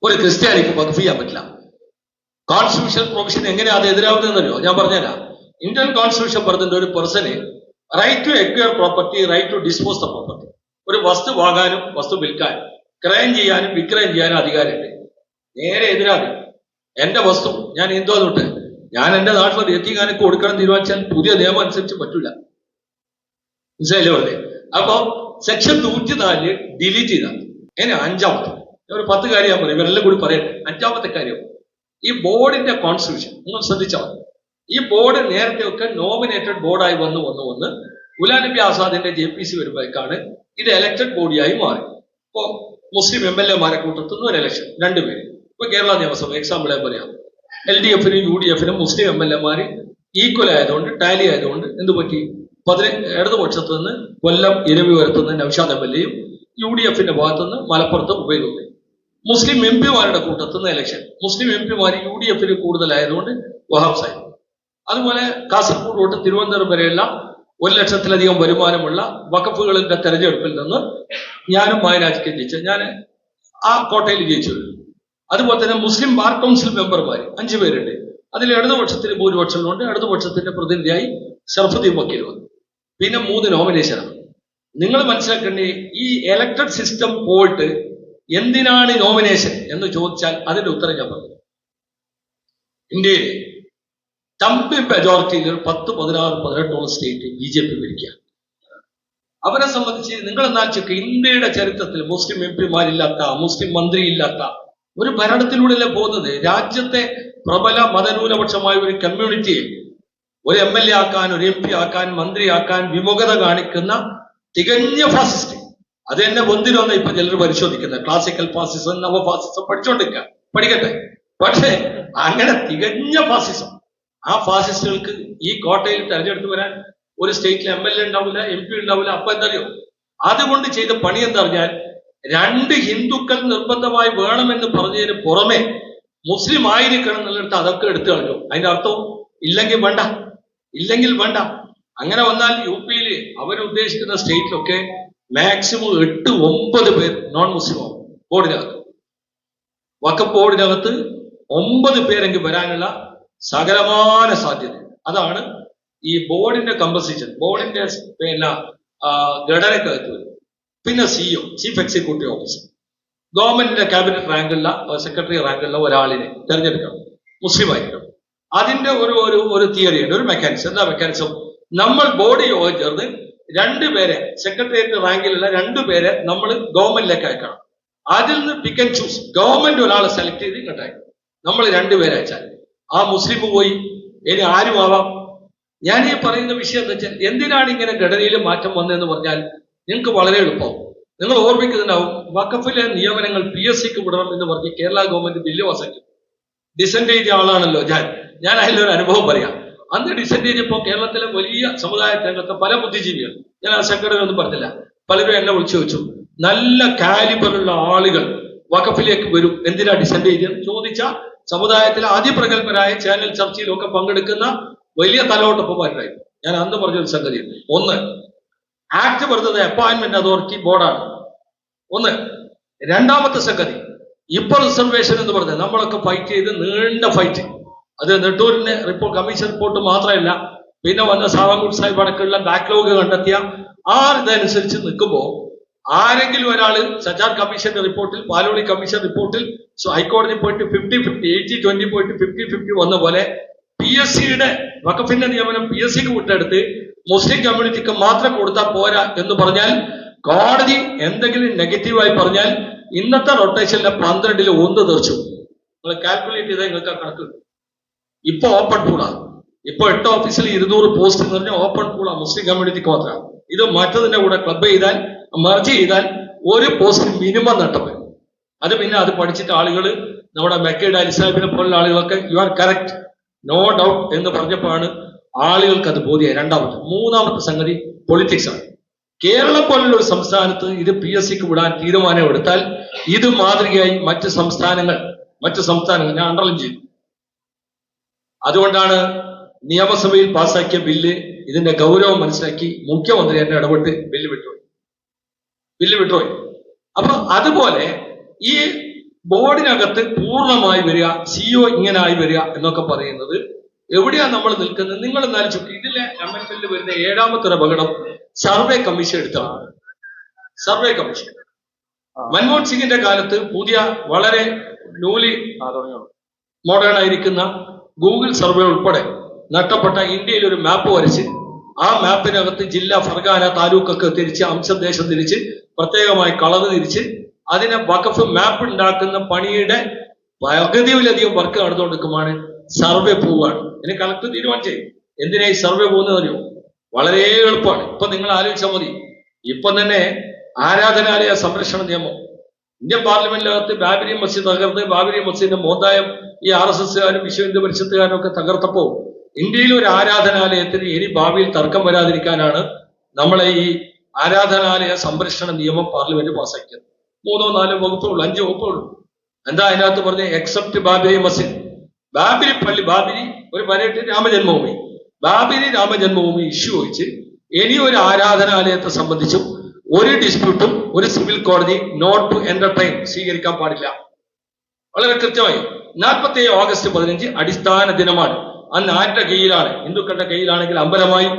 ഒരു ക്രിസ്ത്യാനിക്ക് വഖഫ് ചെയ്യാൻ പറ്റില്ല. കോൺസ്റ്റിറ്റ്യൂഷൻ പ്രൊവിഷൻ എങ്ങനെയാ അത് എതിരാവുന്നതെന്നല്ലോ ഞാൻ പറഞ്ഞുതരാം. ഇന്ത്യൻ കോൺസ്റ്റിറ്റ്യൂഷൻ പറഞ്ഞിട്ടുണ്ട് ഒരു പേഴ്സന് right to acquire property, right to dispose the property. ഒരു വസ്തു വാങ്ങാനും വസ്തു വിൽക്കാനും ക്രയം ചെയ്യാനും വിക്രയം ചെയ്യാനും അധികാരമുണ്ട്. നേരെ എതിരാണ്. എന്റെ വസ്തു ഞാൻ എന്തോ തൊട്ട് ഞാൻ എന്റെ നാട്ടിൽ എത്തിക്കാനൊക്കെ കൊടുക്കണം തീരുമാനിച്ചാൽ പുതിയ നിയമം അനുസരിച്ച് പറ്റൂല. മനസ്സിലായില്ലേ വെറുതെ? അപ്പൊ സെക്ഷൻ 104 ഡിലീറ്റ് ചെയ്താൽ. ഇനി അഞ്ചാമത്തെ ഒരു 10 കാര്യം ഞാൻ പറയും, ഇവരെല്ലാം കൂടി പറയട്ടെ. അഞ്ചാമത്തെ കാര്യം, ഈ ബോർഡിന്റെ കോൺസ്റ്റിറ്റ്യൂഷൻ നിങ്ങൾ ശ്രദ്ധിച്ചാൽ മതി. ഈ ബോർഡ് നേരത്തെ ഒക്കെ നോമിനേറ്റഡ് ബോർഡായി വന്ന് ഗുലാം നബി ആസാദിന്റെ JPC വരുമ്പോഴേക്കാണ് ഇത് എലക്ടഡ് ബോഡിയായി മാറി. ഇപ്പോ മുസ്ലിം MLA കൂട്ടത്തുനിന്ന് ഒരു ഇലക്ഷൻ 2 പേര്. ഇപ്പൊ കേരള നിയമസഭ എക്സാമ്പിളെ പറയാം. LDFനും UDFനും മുസ്ലിം MLA ഈക്വൽ ആയതുകൊണ്ട്, ടാലി ആയതുകൊണ്ട് എന്ത് പറ്റി? ഇടതുപക്ഷത്തു നിന്ന് കൊല്ലം ഇരവിപുരത്തുനിന്ന് നൗഷാദ് MLAയും UDFന്റെ ഭാഗത്തുനിന്ന് മലപ്പുറത്ത് ഉപയോഗിക്കും. മുസ്ലിം MP കൂട്ടത്തുനിന്ന് ഇലക്ഷൻ, മുസ്ലിം MP UDFന് കൂടുതലായതുകൊണ്ട് വഹാബ് സാഹിബ്. അതുപോലെ കാസർഗോഡ് തൊട്ട് തിരുവനന്തപുരം വരെയുള്ള 1 ലക്ഷത്തിലധികം വരുമാനമുള്ള വഖഫുകളുടെ തെരഞ്ഞെടുപ്പിൽ നിന്ന് ഞാനും മായരാജിക്ക് ജയിച്ചു. ഞാൻ ആ കോട്ടയിൽ ജയിച്ചു. അതുപോലെ തന്നെ മുസ്ലിം ബാർ കൗൺസിൽ മെമ്പർമാർ 5 പേരുണ്ട്. അതിൽ ഇടതുപക്ഷത്തിന് ഭൂരിപക്ഷമുണ്ട്. ഇടതുപക്ഷത്തിന്റെ പ്രതിനിധിയായി ഷറഫുദ്ദീൻ വക്കീൽ വന്നു. പിന്നെ 3 നോമിനേഷനാണ്. നിങ്ങൾ മനസ്സിലാക്കേണ്ടേ, ഈ എലക്ടഡ് സിസ്റ്റം പോയിട്ട് എന്തിനാണ് നോമിനേഷൻ എന്ന് ചോദിച്ചാൽ അതിന്റെ ഉത്തരം ഞാൻ പറഞ്ഞു. ഇന്ത്യയിൽ തമ്പിൽ മെജോറിറ്റിയിൽ 10, 16, 18 സ്റ്റേറ്റ് BJP ഭരിക്കുക. അവരെ സംബന്ധിച്ച് നിങ്ങൾ എന്നാൽ ചെക്ക്, ഇന്ത്യയുടെ ചരിത്രത്തിൽ മുസ്ലിം MP മുസ്ലിം മന്ത്രിയില്ലാത്ത ഒരു ഭരണത്തിലൂടെയല്ലേ പോകുന്നത്. രാജ്യത്തെ പ്രബല മതന്യൂനപക്ഷമായ ഒരു കമ്മ്യൂണിറ്റിയെ ഒരു MLA ആക്കാൻ, ഒരു MP ആക്കാൻ, മന്ത്രിയാക്കാൻ വിമുഖത കാണിക്കുന്ന തികഞ്ഞ ഫാസിസ്റ്റ്. അത് തന്നെ ഒന്നിനൊന്ന് ഇപ്പൊ ചിലർ പരിശോധിക്കുന്നത്. ക്ലാസിക്കൽ ഫാസിസം, നവഫാസിസം പഠിച്ചോണ്ടിരിക്കുക, പഠിക്കട്ടെ. പക്ഷേ അങ്ങനെ തികഞ്ഞ ഫാസിസം, ആ ഫാസിസ്റ്റുകൾക്ക് ഈ കോട്ടയിൽ തെരഞ്ഞെടുത്ത് വരാൻ ഒരു സ്റ്റേറ്റിൽ MLA ഉണ്ടാവില്ല, MP ഉണ്ടാവില്ല. അപ്പൊ എന്തറിയോ, അതുകൊണ്ട് ചെയ്ത പണി എന്താ പറഞ്ഞാൽ 2 ഹിന്ദുക്കൾ നിർബന്ധമായി വേണമെന്ന് പറഞ്ഞതിന് പുറമെ മുസ്ലിം ആയിരിക്കണം എന്നുള്ളിടത്ത് അതൊക്കെ എടുത്തു കളഞ്ഞു. അതിന്റെ അർത്ഥം ഇല്ലെങ്കിൽ വേണ്ട. അങ്ങനെ വന്നാൽ UP-യിൽ അവരുദ്ദേശിക്കുന്ന സ്റ്റേറ്റിലൊക്കെ മാക്സിമം 8-9 പേർ നോൺ മുസ്ലിം ആവും ബോർഡിനകത്ത്. വഖഫ് ബോർഡിനകത്ത് 9 പേരെങ്കിൽ വരാനുള്ള സകലമായ സാധ്യത. അതാണ് ഈ ബോർഡിന്റെ കമ്പോസിഷൻ, ബോർഡിന്റെ ഘടനക്കകത്ത് വരും. പിന്നെ CEO, ചീഫ് എക്സിക്യൂട്ടീവ് ഓഫീസർ, ഗവൺമെന്റിന്റെ ക്യാബിനറ്റ് റാങ്കുള്ള സെക്രട്ടറി റാങ്കുള്ള ഒരാളിനെ തെരഞ്ഞെടുക്കണം, മുസ്ലിം ആയിരിക്കണം. അതിന്റെ ഒരു തിയറി ഉണ്ട്, ഒരു മെക്കാനിസം. എന്താ മെക്കാനിസം? നമ്മൾ ബോർഡ് യോഗം ചേർന്ന് 2 പേരെ, സെക്രട്ടേറിയറ്റ് റാങ്കിലുള്ള 2 പേരെ നമ്മൾ ഗവൺമെന്റിലേക്ക് അയക്കണം. അതിൽ നിന്ന് പിക്ക് ആൻഡ് ചൂസ്, ഗവൺമെന്റ് ഒരാളെ സെലക്ട് ചെയ്ത് ഇങ്ങോട്ട് അയക്കണം. നമ്മൾ 2 പേരെ അയച്ചാൽ ആ മുസ്ലിം പോയി, ഇനി ആരും ആവാം. ഞാൻ ഈ പറയുന്ന വിഷയം എന്താ വെച്ചാൽ, എന്തിനാണ് ഇങ്ങനെ ഘടനയിൽ മാറ്റം വന്നതെന്ന് പറഞ്ഞാൽ നിങ്ങൾക്ക് വളരെ എളുപ്പമാവും. നിങ്ങൾ ഓർമ്മിക്കുന്നുണ്ടാവും, വഖഫിലെ നിയമനങ്ങൾ PSCക്ക് വിടണം എന്ന് പറഞ്ഞ് കേരള ഗവൺമെന്റ് ബില്ല് പാസാക്കി. ഡിസെന്റ് ചെയ്ത ആളാണല്ലോ ഞാൻ അതിലൊരു അനുഭവം പറയാം. അന്ന് ഡിസെന്റ് ചെയ്തപ്പോ കേരളത്തിലെ വലിയ സമുദായ രംഗത്തെ പല ബുദ്ധിജീവികൾ, ഞാൻ ആ സംഘടനയൊന്നും പറഞ്ഞില്ല, പലരും എന്നെ വിളിച്ചു ചോദിച്ചു, നല്ല കാലിബറുള്ള ആളുകൾ വഖഫിലേക്ക് വരും, എന്തിനാ ഡിസെന്റ് ചെയ്തെന്ന് ചോദിച്ച സമുദായത്തിലെ അതിപ്രഗത്ഭരായ ചാനൽ ചർച്ചയിലൊക്കെ പങ്കെടുക്കുന്ന വലിയ തലവട്ടപ്പന്മാരുണ്ടായി. ഞാൻ അന്ന് പറഞ്ഞൊരു സംഗതി, ഒന്ന്, ആക്ട് വരുന്നത് അപ്പോയിന്റ്മെന്റ് അതോറിറ്റി ബോർഡാണ്. ഒന്ന്. രണ്ടാമത്തെ സംഗതി, ഇപ്പൊ റിസർവേഷൻ എന്ന് പറഞ്ഞത് നമ്മളൊക്കെ ഫൈറ്റ് ചെയ്ത് നീണ്ട ഫൈറ്റ്, അത് നെട്ടൂരിന്റെ കമ്മീഷൻ റിപ്പോർട്ട് മാത്രമല്ല, പിന്നെ വന്ന സാവങ്കുൾ സാഹിബ് അടക്കമുള്ള ബാക്ക്ലോഗ് കണ്ടെത്തിയ ഇതനുസരിച്ച് നിൽക്കുമ്പോൾ ആരെങ്കിലും ഒരാള് സജാർ കമ്മീഷന്റെ റിപ്പോർട്ടിൽ, പാലോളി കമ്മീഷൻ റിപ്പോർട്ടിൽ ഹൈക്കോടതി പോയിട്ട് 50-50, 80-20 പോയിട്ട് 50-50 വന്ന പോലെ PSCയുടെ വഖഫിന്റെ നിയമനം PSCക്ക് വിട്ടെടുത്ത് മുസ്ലിം കമ്മ്യൂണിറ്റിക്ക് മാത്രം കൊടുത്താൽ പോരാ എന്ന് പറഞ്ഞാൽ, കോടതി എന്തെങ്കിലും നെഗറ്റീവായി പറഞ്ഞാൽ ഇന്നത്തെ റൊട്ടേഷനിലെ 12-ൽ 1 തീർച്ചു. നിങ്ങൾ കാൽക്കുലേറ്റ് ചെയ്താൽ നിങ്ങൾക്ക് കണക്ക്. ഇപ്പൊ ഓപ്പൺ പൂളാണ്. ഇപ്പൊ 8 ഓഫീസിൽ 200 പോസ്റ്റ് എന്ന് പറഞ്ഞാൽ ഓപ്പൺ പൂളാ, മുസ്ലിം കമ്മ്യൂണിറ്റിക്ക് മാത്രമാണ്. ഇത് മറ്റതിന്റെ കൂടെ ക്ലബ് ചെയ്താൽ, മെർജ് ചെയ്താൽ 1 പോസ്റ്റ് മിനിമം നഷ്ടപ്പെടും. അത് പിന്നെ അത് പഠിച്ചിട്ട് ആളുകൾ, നമ്മുടെ മെക്കയുടെ അലിസാഹിബിനെ പോലുള്ള ആളുകളൊക്കെ you are correct, no doubt എന്ന് പറഞ്ഞപ്പോഴാണ് ആളുകൾക്ക് അത് ബോധ്യമായി. രണ്ടാമത്തെ. മൂന്നാമത്തെ സംഗതി പൊളിറ്റിക്സ് ആണ്. കേരളം പോലുള്ള ഒരു സംസ്ഥാനത്ത് ഇത് PSCക്ക് വിടാൻ തീരുമാനം എടുത്താൽ ഇത് മാതൃകയായി മറ്റ് സംസ്ഥാനങ്ങൾ ഞാൻ അണ്ടർലൈൻ ചെയ്തു. അതുകൊണ്ടാണ് നിയമസഭയിൽ പാസാക്കിയ ബില്ല് ഇതിന്റെ ഗൗരവം മനസ്സിലാക്കി മുഖ്യമന്ത്രി എന്നെ ഇടപെട്ട് ബില്ല് വിട്ടുപോയി. അപ്പൊ അതുപോലെ ഈ ബോർഡിനകത്ത് പൂർണ്ണമായി വരിക, CEO ഇങ്ങനായി വരിക എന്നൊക്കെ പറയുന്നത് എവിടെയാ നമ്മൾ നിൽക്കുന്നത്? നിങ്ങൾ എന്നാലും ചുറ്റി ഇതിലെ അമെന്റ്മെന്റിൽ വരുന്ന 7ാമത്തെ ഒരു അപകടം സർവേ കമ്മീഷൻ എടുത്താണ്. സർവേ കമ്മീഷൻ മൻമോഹൻ സിംഗിന്റെ കാലത്ത് പുതിയ വളരെ ന്യൂലി മോഡേൺ ആയിരിക്കുന്ന ഗൂഗിൾ സർവേ ഉൾപ്പെടെ നഷ്ടപ്പെട്ട ഇന്ത്യയിൽ ഒരു മാപ്പ് വരച്ച് ആ മാപ്പിനകത്ത് ജില്ല, ഫർഗാന, താലൂക്കൊക്കെ തിരിച്ച്, അംശദേശം തിരിച്ച്, പ്രത്യേകമായി കളർ തിരിച്ച് അതിനെ വഖഫ് മാപ്പ് ഉണ്ടാക്കുന്ന പണിയുടെ പകുതിയിലധികം വർക്ക് നടന്നുകൊണ്ടിരിക്കുമാണ് സർവേ പോവുകയാണ്. ഇനി കളക്ടർ തീരുമാനിച്ചേ എന്തിനാ ഈ സർവേ പോകുന്നത് അറിയോ? വളരെ എളുപ്പമാണ്. ഇപ്പൊ നിങ്ങൾ ആലോചിച്ചാൽ മതി. ഇപ്പം തന്നെ ആരാധനാലയ സംരക്ഷണ നിയമം ഇന്ത്യൻ പാർലമെന്റിനകത്ത് ബാബരി മസ്ജിദ് തകർത്ത്, ബാബരി മസ്ജിദിന്റെ മോന്തായം ഈ RSSകാരും വിശ്വ ഹിന്ദു പരിഷത്തുകാരും ഒക്കെ തകർത്തപ്പോ ഇന്ത്യയിൽ ഒരു ആരാധനാലയത്തിന് ഇനി ഭാവിയിൽ തർക്കം വരാതിരിക്കാനാണ് നമ്മളെ ഈ ആരാധനാലയ സംരക്ഷണ നിയമം പാർലമെന്റ് പാസാക്കിയത്. 3-4 വകുപ്പുള്ളൂ, 5 വകുപ്പുള്ളൂ. എന്താ അതിനകത്ത് പറഞ്ഞ? എക്സെപ്റ്റ് ബാബരി മസ്ജിദ്, ബാബരി പള്ളി, ബാബരി ഒരു പരേറ്റ് രാമജന്മഭൂമി, ബാബരി രാമജന്മഭൂമി ഇഷ്യൂ വെച്ച് ഇനി ഒരു ആരാധനാലയത്തെ സംബന്ധിച്ചും ഒരു ഡിസ്പ്യൂട്ടും ഒരു സിവിൽ കോടതി നോട്ട് ടു എന്റർടൈൻ സ്വീകരിക്കാൻ പാടില്ല. വളരെ കൃത്യമായി 47 ഓഗസ്റ്റ് 15 അടിസ്ഥാന ദിനമാണ്. അന്ന് ആരുടെ കയ്യിലാണ്? ഹിന്ദുക്കളുടെ കയ്യിലാണെങ്കിൽ അമ്പലമായി,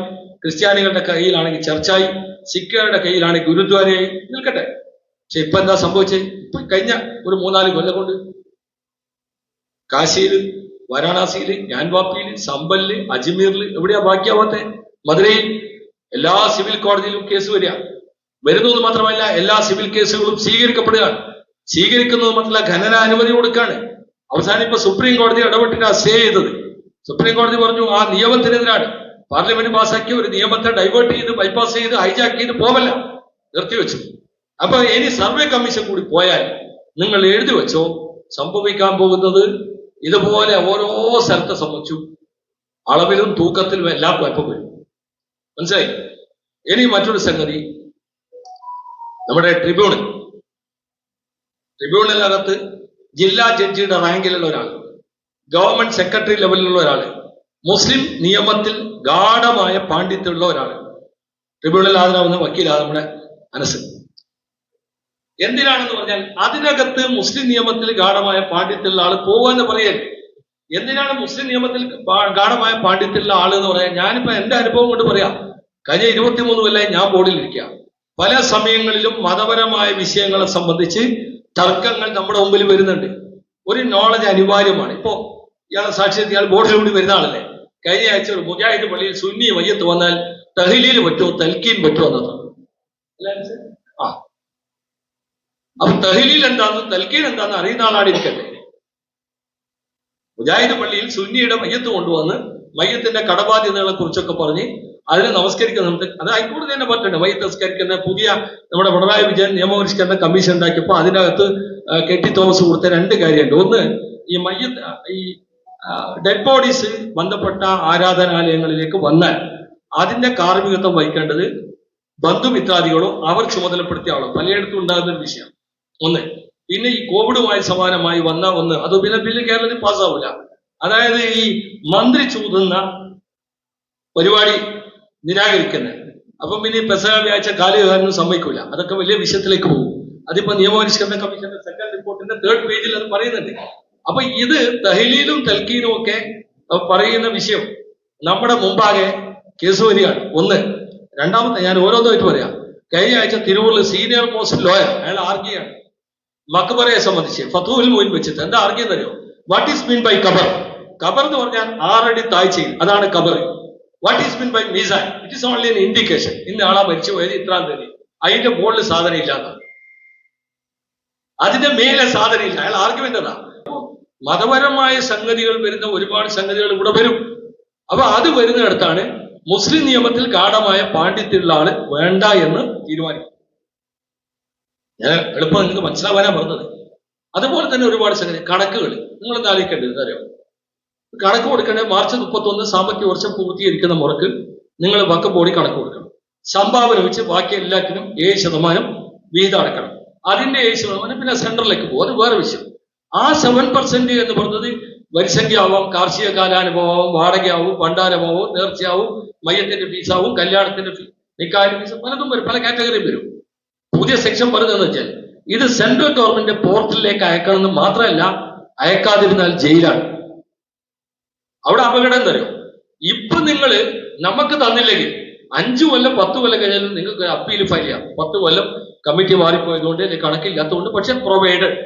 ക്രിസ്ത്യാനികളുടെ കയ്യിലാണെങ്കിൽ ചർച്ചായി, സിഖുകാരുടെ കയ്യിലാണെങ്കിൽ ഗുരുദ്വാരയായി നിൽക്കട്ടെ. പക്ഷെ ഇപ്പൊ എന്താ സംഭവിച്ചത്? ഇപ്പൊ കഴിഞ്ഞ ഒരു 3-4 കൊല്ലം കൊണ്ട് കാശിയില്, വാരാണസിയില്, ജ്ഞാൻവാപ്പിയില്, സമ്പലില്, അജ്മീറില് എവിടെയാ ബാക്കിയാവാത്തെ? മധുരയിൽ എല്ലാ സിവിൽ കോടതിയിലും കേസ് വരുന്നത് മാത്രമല്ല എല്ലാ സിവിൽ കേസുകളും സ്വീകരിക്കപ്പെടുകയാണ്. സ്വീകരിക്കുന്നത് മാത്രമല്ല ഖനന അനുമതി കൊടുക്കാണ്. അവസാനം ഇപ്പൊ സുപ്രീം കോടതി ഇടപെട്ടിട്ടാണ് സ്റ്റേ ചെയ്തത്. സുപ്രീം കോടതി പറഞ്ഞു ആ നിയമത്തിനെതിരാണ്. പാർലമെന്റ് പാസാക്കിയ ഒരു നിയമത്തെ ഡൈവേർട്ട് ചെയ്ത്, ബൈപ്പാസ് ചെയ്ത്, ഹൈജാക്ക് ചെയ്ത് പോവല്ല, നിർത്തിവെച്ചു. അപ്പൊ ഇനി സർവേ കമ്മീഷൻ കൂടി പോയാൽ നിങ്ങൾ എഴുതി വെച്ചോ, സംഭവിക്കാൻ പോകുന്നത് ഇതുപോലെ ഓരോ സ്ഥലത്തെ സംബന്ധിച്ചു അളവിലും തൂക്കത്തിലും എല്ലാം കുഴപ്പം വരും. മനസ്സിലായി? ഇനി മറ്റൊരു സംഗതി, നമ്മുടെ ട്രിബ്യൂണലിനകത്ത് ജില്ലാ ജഡ്ജിയുടെ റാങ്കിലുള്ള ഒരാൾ, ഗവൺമെന്റ് സെക്രട്ടറി ലെവലിലുള്ള ഒരാൾ, മുസ്ലിം നിയമത്തിൽ ഗാഢമായ പാണ്ഡിത്യമുള്ള ഒരാൾ ട്രിബ്യൂണൽ ഹാജരാകുന്ന വക്കീലാണ് നമ്മുടെ അനസ്. എന്തിനാണെന്ന് പറഞ്ഞാൽ അതിനകത്ത് മുസ്ലിം നിയമത്തിൽ ഗാഢമായ പാണ്ഡിത്യമുള്ള ആൾ പോവാന്ന് പറയല്ലേ. എന്തിനാണ് മുസ്ലിം നിയമത്തിൽ ഗാഢമായ പാണ്ഡിത്യമുള്ള ആൾ എന്ന് പറയാൻ? ഞാനിപ്പോ എന്റെ അനുഭവം കൊണ്ട് പറയാം. കഴിഞ്ഞ 23 കൊല്ലമായി ഞാൻ ബോർഡിലിരിക്കുക. പല സമയങ്ങളിലും മതപരമായ വിഷയങ്ങളെ സംബന്ധിച്ച് തർക്കങ്ങൾ നമ്മുടെ മുമ്പിൽ വരുന്നുണ്ട്. ഒരു നോളജ് അനിവാര്യമാണ്. ഇപ്പോ ഇയാളെ സാക്ഷ്യത്തിൽ ഇയാൾ ബോർഡിലൂടെ വരുന്ന ആളല്ലേ. കഴിഞ്ഞ ആഴ്ച ഒരു മുജാഹിദ് പള്ളിയിൽ സുന്നി മയ്യത്ത് വന്നാൽ തഹ്ലീൽ പറ്റുമോ തൽക്കീൻ പറ്റുമോ എന്നതാണ്. അപ്പൊ തഹ്ലീൽ എന്താന്ന് തൽക്കീൻ എന്താന്ന് അറിയുന്ന ആളാണ് ഇരിക്കട്ടെ. മുജാഹിദ് പള്ളിയിൽ സുന്നിയുടെ മയ്യത്ത് കൊണ്ടുവന്ന് മയ്യത്തിന്റെ കടബാധ്യതകളെ കുറിച്ചൊക്കെ പറഞ്ഞ് അതിനെ നമസ്കരിക്കുന്നുണ്ട്. അത് ഹൈക്കോടതി തന്നെ പറഞ്ഞിട്ടുണ്ട്. മയ്യത്ത് നമസ്കരിക്കുന്ന പുതിയ നമ്മുടെ പിണറായി വിജയൻ നിയമപരിഷ്കരണ കമ്മീഷൻ ഉണ്ടാക്കിയപ്പോൾ അതിനകത്ത് കെട്ടി തോമസ് കൊടുത്ത 2 കാര്യമുണ്ട്. ഒന്ന്, ഈ മയ്യത്ത് ഈ ഡെഡ് ബോഡീസ് ബന്ധപ്പെട്ട ആരാധനാലയങ്ങളിലേക്ക് വന്നാൽ അതിന്റെ കാർമ്മികത്വം വഹിക്കേണ്ടത് ബന്ധുമിത്രാദികളോ അവർ ചുമതലപ്പെടുത്തിയ ആളോ. പലയിടത്തും ഉണ്ടാകുന്ന ഒരു വിഷയം ഒന്ന്. പിന്നെ ഈ കോവിഡുമായി സമാനമായി വന്ന ഒന്ന്, അത് പിന്നെ ബില്ല് കേരളത്തിൽ പാസ്സാവില്ല. അതായത് ഈ മന്ത്രി ചൂതുന്ന പരിപാടി നിരാകരിക്കുന്നത്. അപ്പം പിന്നെ ഈ പെസഹ വ്യാഴ്ച കാലുകാരനും സമ്മതിക്കൂല. അതൊക്കെ വലിയ വിഷയത്തിലേക്ക് പോകും. അതിപ്പോ നിയമപരിഷ്കരണ കമ്മീഷന്റെ 2nd റിപ്പോർട്ടിന്റെ 3rd പേജിൽ അത് പറയുന്നുണ്ട്. അപ്പൊ ഇത് തഹ്ലീലും തൽക്കീനും ഒക്കെ പറയുന്ന വിഷയം നമ്മുടെ മുമ്പാകെ കേസ് വരികയാണ്. ഒന്ന്. രണ്ടാമത്തെ, ഞാൻ ഓരോന്നായിട്ട് പറയാം. കഴിഞ്ഞ ആഴ്ച തിരുവൂരിൽ സീനിയർ മോസ്റ്റ് ലോയർ അയാൾ ആർഗ്യാണ് മക്ബറയെ സംബന്ധിച്ച് ഫതൂഹുൽ മുയിൻ വെച്ചിട്ട്. എന്താ ആർഗ്യം അറിയോ? വാട്ട് ഈസ് മീൻ ബൈ കബർ? കബർ എന്ന് പറഞ്ഞാൽ 6 അടി താഴ്ചയിൽ, അതാണ് കബർ. വാട്ട് ഈസ് മീൻ ബൈ മീസാൻ? It is only an indication. ഇന്ന ആളാ മരിച്ചു പോയത് ഇത്രാം തീയതി, അതിന്റെ മുകളിൽ സാധനം ഇല്ലാത്ത, അതിന്റെ മേലെ സാധനം ഇല്ല. അയാൾ ആർഗ്യുമെന്റ് അതാ. മതപരമായ സംഗതികൾ വരുന്ന ഒരുപാട് സംഗതികൾ ഇവിടെ വരും. അപ്പൊ അത് വരുന്നിടത്താണ് മുസ്ലിം നിയമത്തിൽ ഗാഢമായ പാണ്ഡിത്യമുള്ള ആള് വേണ്ട എന്ന് തീരുമാനിക്കും. ഞാൻ എളുപ്പം നിങ്ങൾക്ക് മനസ്സിലാവാനാ പറഞ്ഞത്. അതുപോലെ തന്നെ ഒരുപാട് സംഗതി, കണക്കുകൾ നിങ്ങൾ ആലോചിക്കേണ്ടത് അറിയാം. കണക്ക് കൊടുക്കേണ്ടത് മാർച്ച് 31 സാമ്പത്തിക വർഷം പൂർത്തീകരിക്കുന്ന മുറക്ക് നിങ്ങൾ വഖഫ് ബോർഡിൽ കണക്ക് കൊടുക്കണം. സംഭാവന വെച്ച് ബാക്കി എല്ലാത്തിനും 7% വീതം അടക്കണം. അതിന്റെ 7% പിന്നെ സെൻട്രലിലേക്ക് പോകും. അത് വേറെ വിഷയം. ആ 7% എന്ന് പറഞ്ഞത് വരിസംഖ്യയാവാം, കാർഷിക കാലാനുഭവമാവും, വാടകയാവും, ഭണ്ഡാരമാവും, നേർച്ചയാവും, മയ്യത്തിന്റെ ഫീസാവും, കല്യാണത്തിന്റെ നിക്കാഹിന്റെ ഫീസ്, പലതും വരും. പല കാറ്റഗറിയും വരും. പുതിയ സെക്ഷൻ പറയുന്നതെന്ന് വെച്ചാൽ ഇത് സെൻട്രൽ ഗവൺമെന്റ് പോർട്ടലിലേക്ക് അയക്കണമെന്ന് മാത്രമല്ല, അയക്കാതിരുന്നാൽ ജയിലാണ്. അവിടെ അപകടം തരും. ഇപ്പൊ നിങ്ങൾ നമുക്ക് തന്നില്ലെങ്കിൽ 5 കൊല്ലം 10 കൊല്ലം കഴിഞ്ഞാലും നിങ്ങൾക്ക് അപ്പീൽ ഫയൽ ചെയ്യാം. 10 കൊല്ലം കമ്മിറ്റി മാറിപ്പോയതുകൊണ്ട് കണക്കില്ലാത്തതുകൊണ്ട്. പക്ഷെ പ്രൊവൈഡഡ്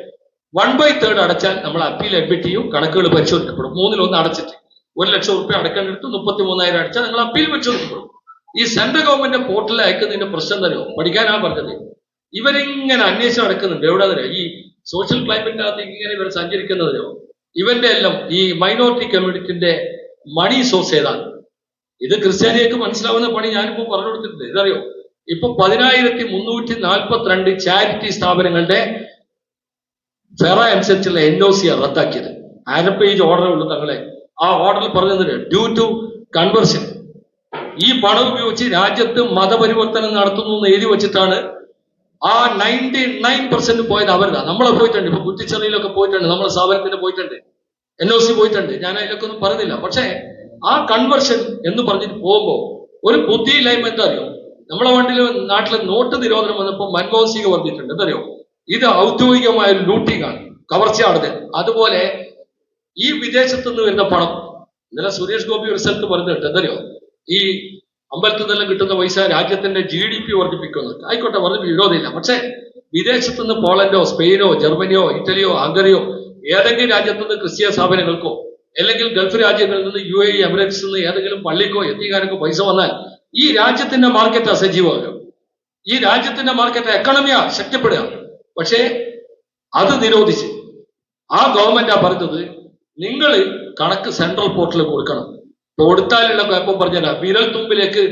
1/3 അടച്ചാൽ നമ്മൾ അപ്പീൽ അഡ്മിറ്റ് ചെയ്യും. കണക്കുകൾ പരിശോധിക്കപ്പെടും. 1/3 അടച്ചിട്ട് 1 ലക്ഷം റുപ്യ അടക്കേണ്ടടുത്ത് 33,000 അടച്ചാൽ നിങ്ങൾ അപ്പീൽ പരിശോധിക്കപ്പെടും. ഈ സെൻട്രൽ ഗവൺമെന്റ് പോർട്ടലിൽ അയക്കുന്നതിന്റെ പ്രശ്നം തരുമോ? പഠിക്കാനാ പറഞ്ഞത്. ഇവരിങ്ങനെ അന്വേഷണം നടക്കുന്നുണ്ട്. എവിടെ തരാം? ഈ സോഷ്യൽ ക്ലൈമറ്റിനകത്ത് ഇങ്ങനെ ഇവർ സഞ്ചരിക്കുന്നതിനോ ഇവന്റെ എല്ലാം ഈ മൈനോറിറ്റി കമ്മ്യൂണിറ്റിന്റെ മണി സോഴ്സ് ഏതാണ്? ഇത് ക്രിസ്ത്യാനികൾക്ക് മനസ്സിലാവുന്ന പണി ഞാനിപ്പോ പറഞ്ഞു കൊടുത്തിട്ടുണ്ട്. ഇതറിയോ? ഇപ്പൊ 10,342 ചാരിറ്റി സ്ഥാപനങ്ങളുടെ ഫെറ അനുസരിച്ചുള്ള NOC റദ്ദാക്കിയത്. 1/2 പേജ് ഓർഡർ ഉള്ളൂ തങ്ങളെ. ആ ഓർഡറിൽ പറഞ്ഞത് ഡ്യൂ ടു കൺവേർഷൻ, ഈ പണം ഉപയോഗിച്ച് രാജ്യത്ത് മതപരിവർത്തനം നടത്തുന്നു എന്ന് എഴുതി വെച്ചിട്ടാണ് ആ 99% പോയത് അവരുടെ. നമ്മളെ പോയിട്ടുണ്ട്. ഇപ്പൊ കുറ്റിച്ചെറിയിലൊക്കെ പോയിട്ടുണ്ട്, നമ്മളെ സ്ഥാപനത്തിന് പോയിട്ടുണ്ട്, NOC പോയിട്ടുണ്ട്. ഞാൻ അതിലൊക്കെ ഒന്നും പറഞ്ഞില്ല. പക്ഷേ ആ കൺവേർഷൻ എന്ന് പറഞ്ഞിട്ട് പോകുമ്പോ ഒരു ബുദ്ധിയില്ലായ്മ എന്താ അറിയോ? നമ്മളെ നാട്ടിലെ നോട്ട് നിരോധനം വന്നപ്പോൾ മൻമോഹൻ സിംഗ് പറഞ്ഞിട്ടുണ്ട്. എന്തറിയോ? ഇത് ഔദ്യോഗികമായ ഒരു ലൂട്ടിംഗ് ആണ്, കവർച്ചയാണത്. അതുപോലെ ഈ വിദേശത്തു നിന്ന് വരുന്ന പണം, ഇന്നലെ സുരേഷ് ഗോപി ഒരു സ്ഥലത്ത് പറഞ്ഞിട്ടുണ്ട്. എന്തറിയോ? ഈ അമ്പലത്തിൽ നിന്നെല്ലാം കിട്ടുന്ന പൈസ രാജ്യത്തിന്റെ GDP വർദ്ധിപ്പിക്കുന്നത്. ആയിക്കോട്ടെ, വർദ്ധിപ്പിക്കും, വിരോധമില്ല. പക്ഷെ വിദേശത്തു നിന്ന് പോളണ്ടോ സ്പെയിനോ ജർമ്മനിയോ ഇറ്റലിയോ ഹംഗറിയോ ഏതെങ്കിലും രാജ്യത്തു നിന്ന് ക്രിസ്തീയ സ്ഥാപനങ്ങൾക്കോ അല്ലെങ്കിൽ ഗൾഫ് രാജ്യങ്ങളിൽ നിന്ന് UAE എമിറേറ്റ്സിൽ നിന്ന് ഏതെങ്കിലും പള്ളിക്കോ എത്തിക്കാനൊക്കെ പൈസ വന്നാൽ ഈ രാജ്യത്തിന്റെ മാർക്കറ്റ് അസജീവമാകും. ഈ രാജ്യത്തിന്റെ മാർക്കറ്റ് എക്കണമിയാ ശക്തിപ്പെടുക. പക്ഷേ അത് നിരോധിച്ച് ആ ഗവൺമെന്റാ പറഞ്ഞത് നിങ്ങൾ കണക്ക് സെൻട്രൽ പോർട്ടലിൽ കൊടുക്കണം. കൊടുത്താലുള്ള കുഴപ്പം പറഞ്ഞാൽ വിരൽ തുമ്പിലേക്ക്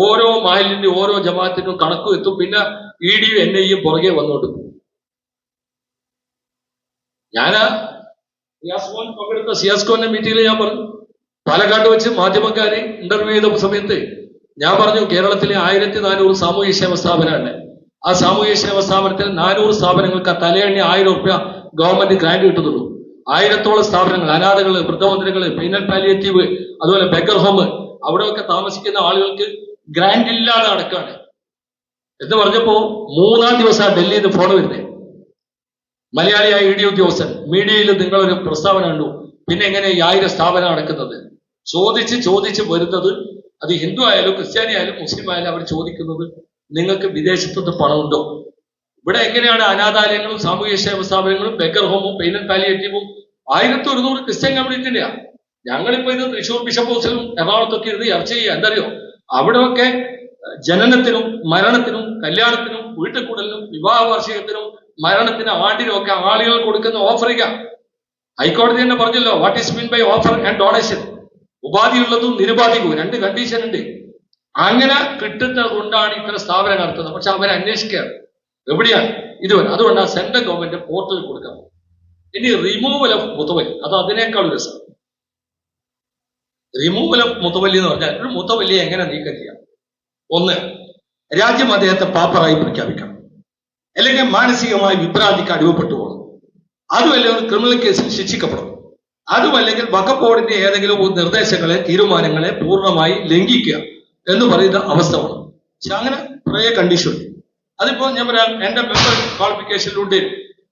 ഓരോ മാലിന്യം ഓരോ ജമാഅത്തിനും കണക്കും എത്തും. പിന്നെ ED NIയും പുറകെ വന്നോട്ടും. ഞാനാ സിയാസ്കോൻ പങ്കെടുത്ത സിയാസ്കോന്റെ മീറ്റിംഗിൽ ഞാൻ പറഞ്ഞു, പാലക്കാട് വെച്ച് മാധ്യമക്കാരെ ഇന്റർവ്യൂ ചെയ്ത സമയത്ത് ഞാൻ പറഞ്ഞു കേരളത്തിലെ 1400 സാമൂഹ്യ സേവ സ്ഥാപനമാണ്. ആ സാമൂഹ്യ സേവ സ്ഥാപനത്തിൽ 400 സ്ഥാപനങ്ങൾക്ക് തലയെണ്ണി 1000 രൂപ ഗവൺമെന്റ് ഗ്രാന്റ് കിട്ടുന്നുള്ളൂ. 1000-ഓളം സ്ഥാപനങ്ങൾ, അനാഥകൾ, വൃദ്ധമന്ദിരങ്ങൾ, പീനൽ പാലിയേറ്റീവ്, അതുപോലെ ബെഗർ ഹോം, അവിടെയൊക്കെ താമസിക്കുന്ന ആളുകൾക്ക് ഗ്രാന്റ് ഇല്ലാതെ നടക്കാണ് എന്ന് പറഞ്ഞപ്പോ 3-ാം ദിവസം ഡൽഹിയിൽ നിന്ന് ഫോൺ വരുന്നേ. മലയാളിയായ ഇ ഡി ഉദ്യോഗസ്ഥൻ, മീഡിയയിൽ നിങ്ങളൊരു പ്രസ്താവന കണ്ടു, പിന്നെ എങ്ങനെ ഈ 1000 സ്ഥാപനം നടക്കുന്നത്? ചോദിച്ച് വരുന്നത്, അത് ഹിന്ദു ആയാലും ക്രിസ്ത്യാനി ആയാലും മുസ്ലിം ആയാലും അവർ ചോദിക്കുന്നത്, നിങ്ങൾക്ക് വിദേശത്തുനിന്ന് പണമുണ്ടോ? ഇവിടെ എങ്ങനെയാണ് അനാഥാലയങ്ങളും സാമൂഹ്യ സേവ സ്ഥാപനങ്ങളും ബെഗർ ഹോമും പെയിനൽ പാലിയേറ്റീവും 1100 ക്രിസ്ത്യൻ കമ്മ്യൂണിറ്റിന്റെയാ. ഞങ്ങളിപ്പോ ഇത് തൃശ്ശൂർ ബിഷപ്പ് ഹൗസിലും എറണാകുളത്തൊക്കെ ഇരുന്ന് ചർച്ച ചെയ്യുക. എന്തറിയോ, അവിടെയൊക്കെ ജനനത്തിനും മരണത്തിനും കല്യാണത്തിനും വീട്ടുകൂടലിനും വിവാഹ വാർഷികത്തിനും മരണത്തിനും ആണ്ടിനും ഒക്കെ ആളുകൾ കൊടുക്കുന്ന ഓഫറിംഗ. ഹൈക്കോടതി തന്നെ പറഞ്ഞല്ലോ, what is mean by offer and donation. ഉപാധിയുള്ളതും നിരുപാധികവും 2 കണ്ടീഷൻ ഉണ്ട്. അങ്ങനെ കിട്ടുന്നത് കൊണ്ടാണ് ഇത്തരം സ്ഥാപനം നടത്തുന്നത്. പക്ഷെ അവരെ അന്വേഷിക്കുകയാണ് എവിടെയാണ് ഇതുവരെ. അതുകൊണ്ടാണ് സെൻട്രൽ ഗവൺമെന്റ് പോർട്ടൽ കൊടുക്കാൻ. ഇനി റിമൂവൽ ഓഫ് മുത്തവല്ലി, അത് അതിനേക്കാൾ രസം. റിമൂവൽ ഓഫ് മുത്തവല്ലി എന്ന് പറഞ്ഞാൽ ഒരു മുത്തവല്ലിയെ എങ്ങനെ നീക്കം ചെയ്യാം? 1, രാജ്യം അദ്ദേഹത്തെ പാപ്പറായി പ്രഖ്യാപിക്കണം, അല്ലെങ്കിൽ മാനസികമായി വിഭ്രാന്തിക്ക് അടിമപ്പെട്ടു പോകണം, അതുമല്ലെങ്കിൽ ഒരു ക്രിമിനൽ കേസിൽ ശിക്ഷിക്കപ്പെടണം, അതുമല്ലെങ്കിൽ വഖഫ് ബോർഡിന്റെ ഏതെങ്കിലും നിർദ്ദേശങ്ങളെ തീരുമാനങ്ങളെ പൂർണ്ണമായി ലംഘിക്കുക എന്ന് പറയുന്ന അവസ്ഥ വേണം. പക്ഷെ അങ്ങനെ കുറേ കണ്ടീഷൻ ഉണ്ട്. അതിപ്പോ ഞാൻ പറയാം, എന്റെ മെമ്പർ ക്വാളിഫിക്കേഷനിലുണ്ട്.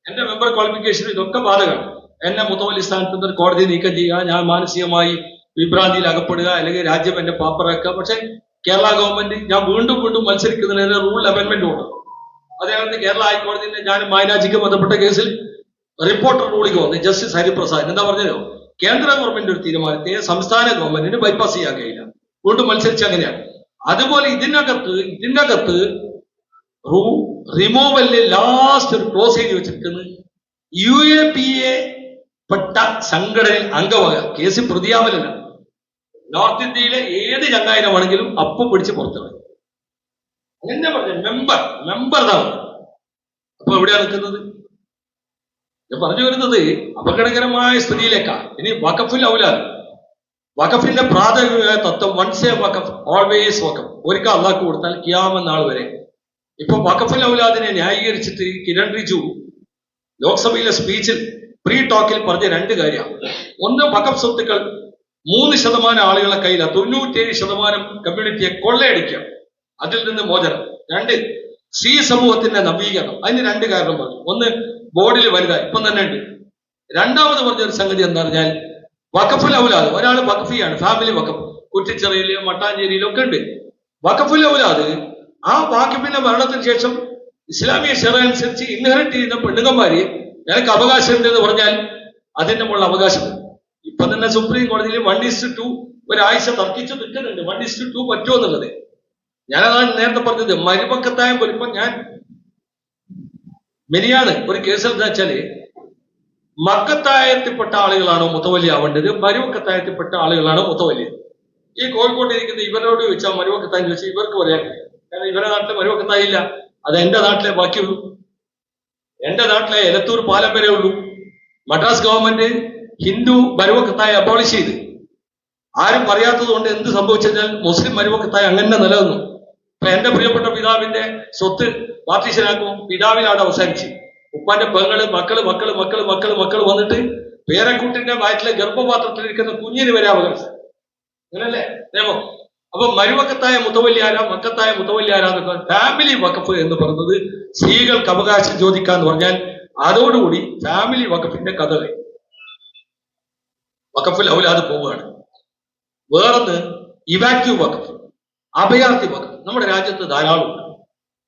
എന്റെ മെമ്പർ ക്വാളിഫിക്കേഷൻ ഇതൊക്കെ ബാധകമാണ്. എന്നെ മുത്തവല്ലി സ്ഥാനത്ത് നിന്ന് കോടതി നീക്കം ചെയ്യുക, ഞാൻ മാനസികമായി വിഭ്രാന്തിയിൽ അകപ്പെടുക, അല്ലെങ്കിൽ രാജ്യം എന്നെ പാപ്പറാക്കുക. പക്ഷെ കേരള ഗവൺമെന്റ് ഞാൻ വീണ്ടും മത്സരിക്കുന്നതിന് റൂൾ അമെന്റ്മെന്റ് ഉണ്ട്. അതേപോലെ കേരള ഹൈക്കോടതിന്റെ ഞാൻ മൈനാജിക്ക് ബന്ധപ്പെട്ട കേസിൽ റിപ്പോർട്ടർ റൂളിംഗ് വന്നു. ജസ്റ്റിസ് ഹരിപ്രസാദ് എന്താ പറഞ്ഞല്ലോ, കേന്ദ്ര ഗവൺമെന്റ് ഒരു തീരുമാനത്തെ സംസ്ഥാന ഗവൺമെന്റിന് ബൈപ്പാസ് ചെയ്യാൻ കഴിയില്ല, വീണ്ടും മത്സരിച്ച് അങ്ങനെയാണ്. അതുപോലെ ഇതിനകത്ത് റിമൂവലിൽ ലാസ്റ്റ് ഒരു ക്ലോസ് ചെയ്ത് വെച്ചിരിക്കുന്നത് UAPA പെട്ട സംഘടനയിൽ അംഗമാകുക. കേസ് പ്രതിയാവലല്ല, നോർത്ത് ഇന്ത്യയിലെ ഏത് ചങ്ങായനമാണെങ്കിലും അപ്പം പിടിച്ച് പുറത്തിറങ്ങി. അങ്ങനെ പറഞ്ഞ മെമ്പർ ഇതാണ്. അപ്പൊ എവിടെയാ നിൽക്കുന്നത്? ഞാൻ പറഞ്ഞു വരുന്നത് അപകടകരമായ സ്ഥിതിയിലേക്കാണ്. ഇനി വഖഫുൽ ഔലാദ്, വഖഫിന്റെ പ്രാഥമിക തത്വം വൺസ് എ വഖഫ് ഓൾവേസ് വഖഫ്. ഒരിക്കൽ അള്ളാഹ് കൊടുത്താൽ ഖിയാമത്ത് നാൾ വരെ. ഇപ്പൊ വഖഫുൽ ഔലാദിനെ ന്യായീകരിച്ചിട്ട് കിരൺ റിജു ലോക്സഭയിലെ സ്പീച്ചിൽ പ്രീ ടോക്കിൽ പറഞ്ഞ 2 കാര്യമാണ്. 1, വഖഫ് സ്വത്തുക്കൾ 3% ആളുകളെ കയ്യിലാണ്, 97% കമ്മ്യൂണിറ്റിയെ കൊള്ളയടിക്കുക, അതിൽ നിന്ന് മോചനം. 2, സ്ത്രീ സമൂഹത്തിന്റെ നവീകരണം. അതിന് 2 കാരണം പറഞ്ഞു. 1, ബോർഡിൽ വലുതായി ഇപ്പം തന്നെ ഉണ്ട്. രണ്ടാമത് പറഞ്ഞൊരു സംഗതി എന്താ പറഞ്ഞാൽ, വഖഫുൽ ഔലാദ്, ഒരാൾ വഖഫിയാണ്, ഫാമിലി വഖഫ്, കുറ്റിച്ചിറയിലും മട്ടാഞ്ചേരിയിലും ഒക്കെ ഉണ്ട്. വഖഫുൽ ഔലാദ് ആ വഖഫിന്റെ മരണത്തിന് ശേഷം ഇസ്ലാമിക ശറഅ അനുസരിച്ച് ഇൻഹെറിറ്റ് ചെയ്യുന്ന പെണ്ണുങ്ങന്മാര് എനിക്ക് അവകാശമുണ്ട് എന്ന് പറഞ്ഞാൽ അതിന്റെ മുകളിൽ അവകാശമുണ്ട്. ഇപ്പൊ തന്നെ സുപ്രീം കോടതിയിൽ 1:2 ഒരാഴ്ച തർക്കിച്ച് നിൽക്കുന്നുണ്ട്. 1:2 പറ്റുമോ എന്നുള്ളത്. ഞാനതാണ് നേരത്തെ പറഞ്ഞത്. മരുമക്കത്തായ വരുമ്പോ ഞാൻ മെനിയാണ് ഒരു കേസ് എന്താ വെച്ചാല്, മക്കത്തായത്തിൽപ്പെട്ട ആളുകളാണോ മുത്തവല്ലി ആവേണ്ടത്, മരുമക്കത്തായത്തിൽപ്പെട്ട ആളുകളാണോ മുത്തവല്ലി? ഈ കോഴിക്കോട്ട് ഇരിക്കുന്ന ഇവരോട് ചോദിച്ചാൽ മരുമക്കത്തായി ചോദിച്ചാൽ ഇവർക്ക് പറയാൻ കഴിയും. കാരണം ഇവരുടെ നാട്ടിലെ മരുമക്കത്തായില്ല, അത് എന്റെ നാട്ടിലെ ബാക്കിയുള്ളൂ. എന്റെ നാട്ടിലെ എലത്തൂർ പാലം വരെ ഉള്ളൂ. മദ്രാസ് ഗവൺമെന്റ് ഹിന്ദു മരുമക്കത്തായ അബോളിഷ് ചെയ്ത്, ആരും പറയാത്തത് കൊണ്ട് എന്ത് സംഭവിച്ചാൽ മുസ്ലിം മരുമക്കത്തായ അങ്ങനെ നിലനിന്നു. ഇപ്പൊ എന്റെ പ്രിയപ്പെട്ട പിതാവിന്റെ സ്വത്ത് പാർട്ടീഷനാക്കും, പിതാവിനാണ് അവസാനിച്ച്. ഉപ്പാന്റെ പെങ്ങള് മക്കള് വന്നിട്ട് പേരക്കുട്ടിന്റെ വയറ്റിലെ ഗർഭപാത്രത്തിലിരിക്കുന്ന കുഞ്ഞിന് വരെ അവകാശം. അങ്ങനല്ലേ നിയമം? അപ്പൊ മരുമക്കത്തായ മുത്തവല്ലിയാരാ, മക്കത്തായ മുത്തവല്ലിയാരാന്നൊക്കെ ഫാമിലി വഖഫ് എന്ന് പറയുന്നത് സ്ത്രീകൾക്ക് അവകാശം ചോദിക്കാന്ന് പറഞ്ഞാൽ അതോടുകൂടി ഫാമിലി വഖഫിന്റെ കഥകൾ വഖഫുൽ ഔലാദ് പോവുകയാണ്. വേറൊന്ന് ഇവാക്യൂ വഖഫ്, അഭയാർത്ഥി വഖഫ്. നമ്മുടെ രാജ്യത്ത് ധാരാളം ഉണ്ട്.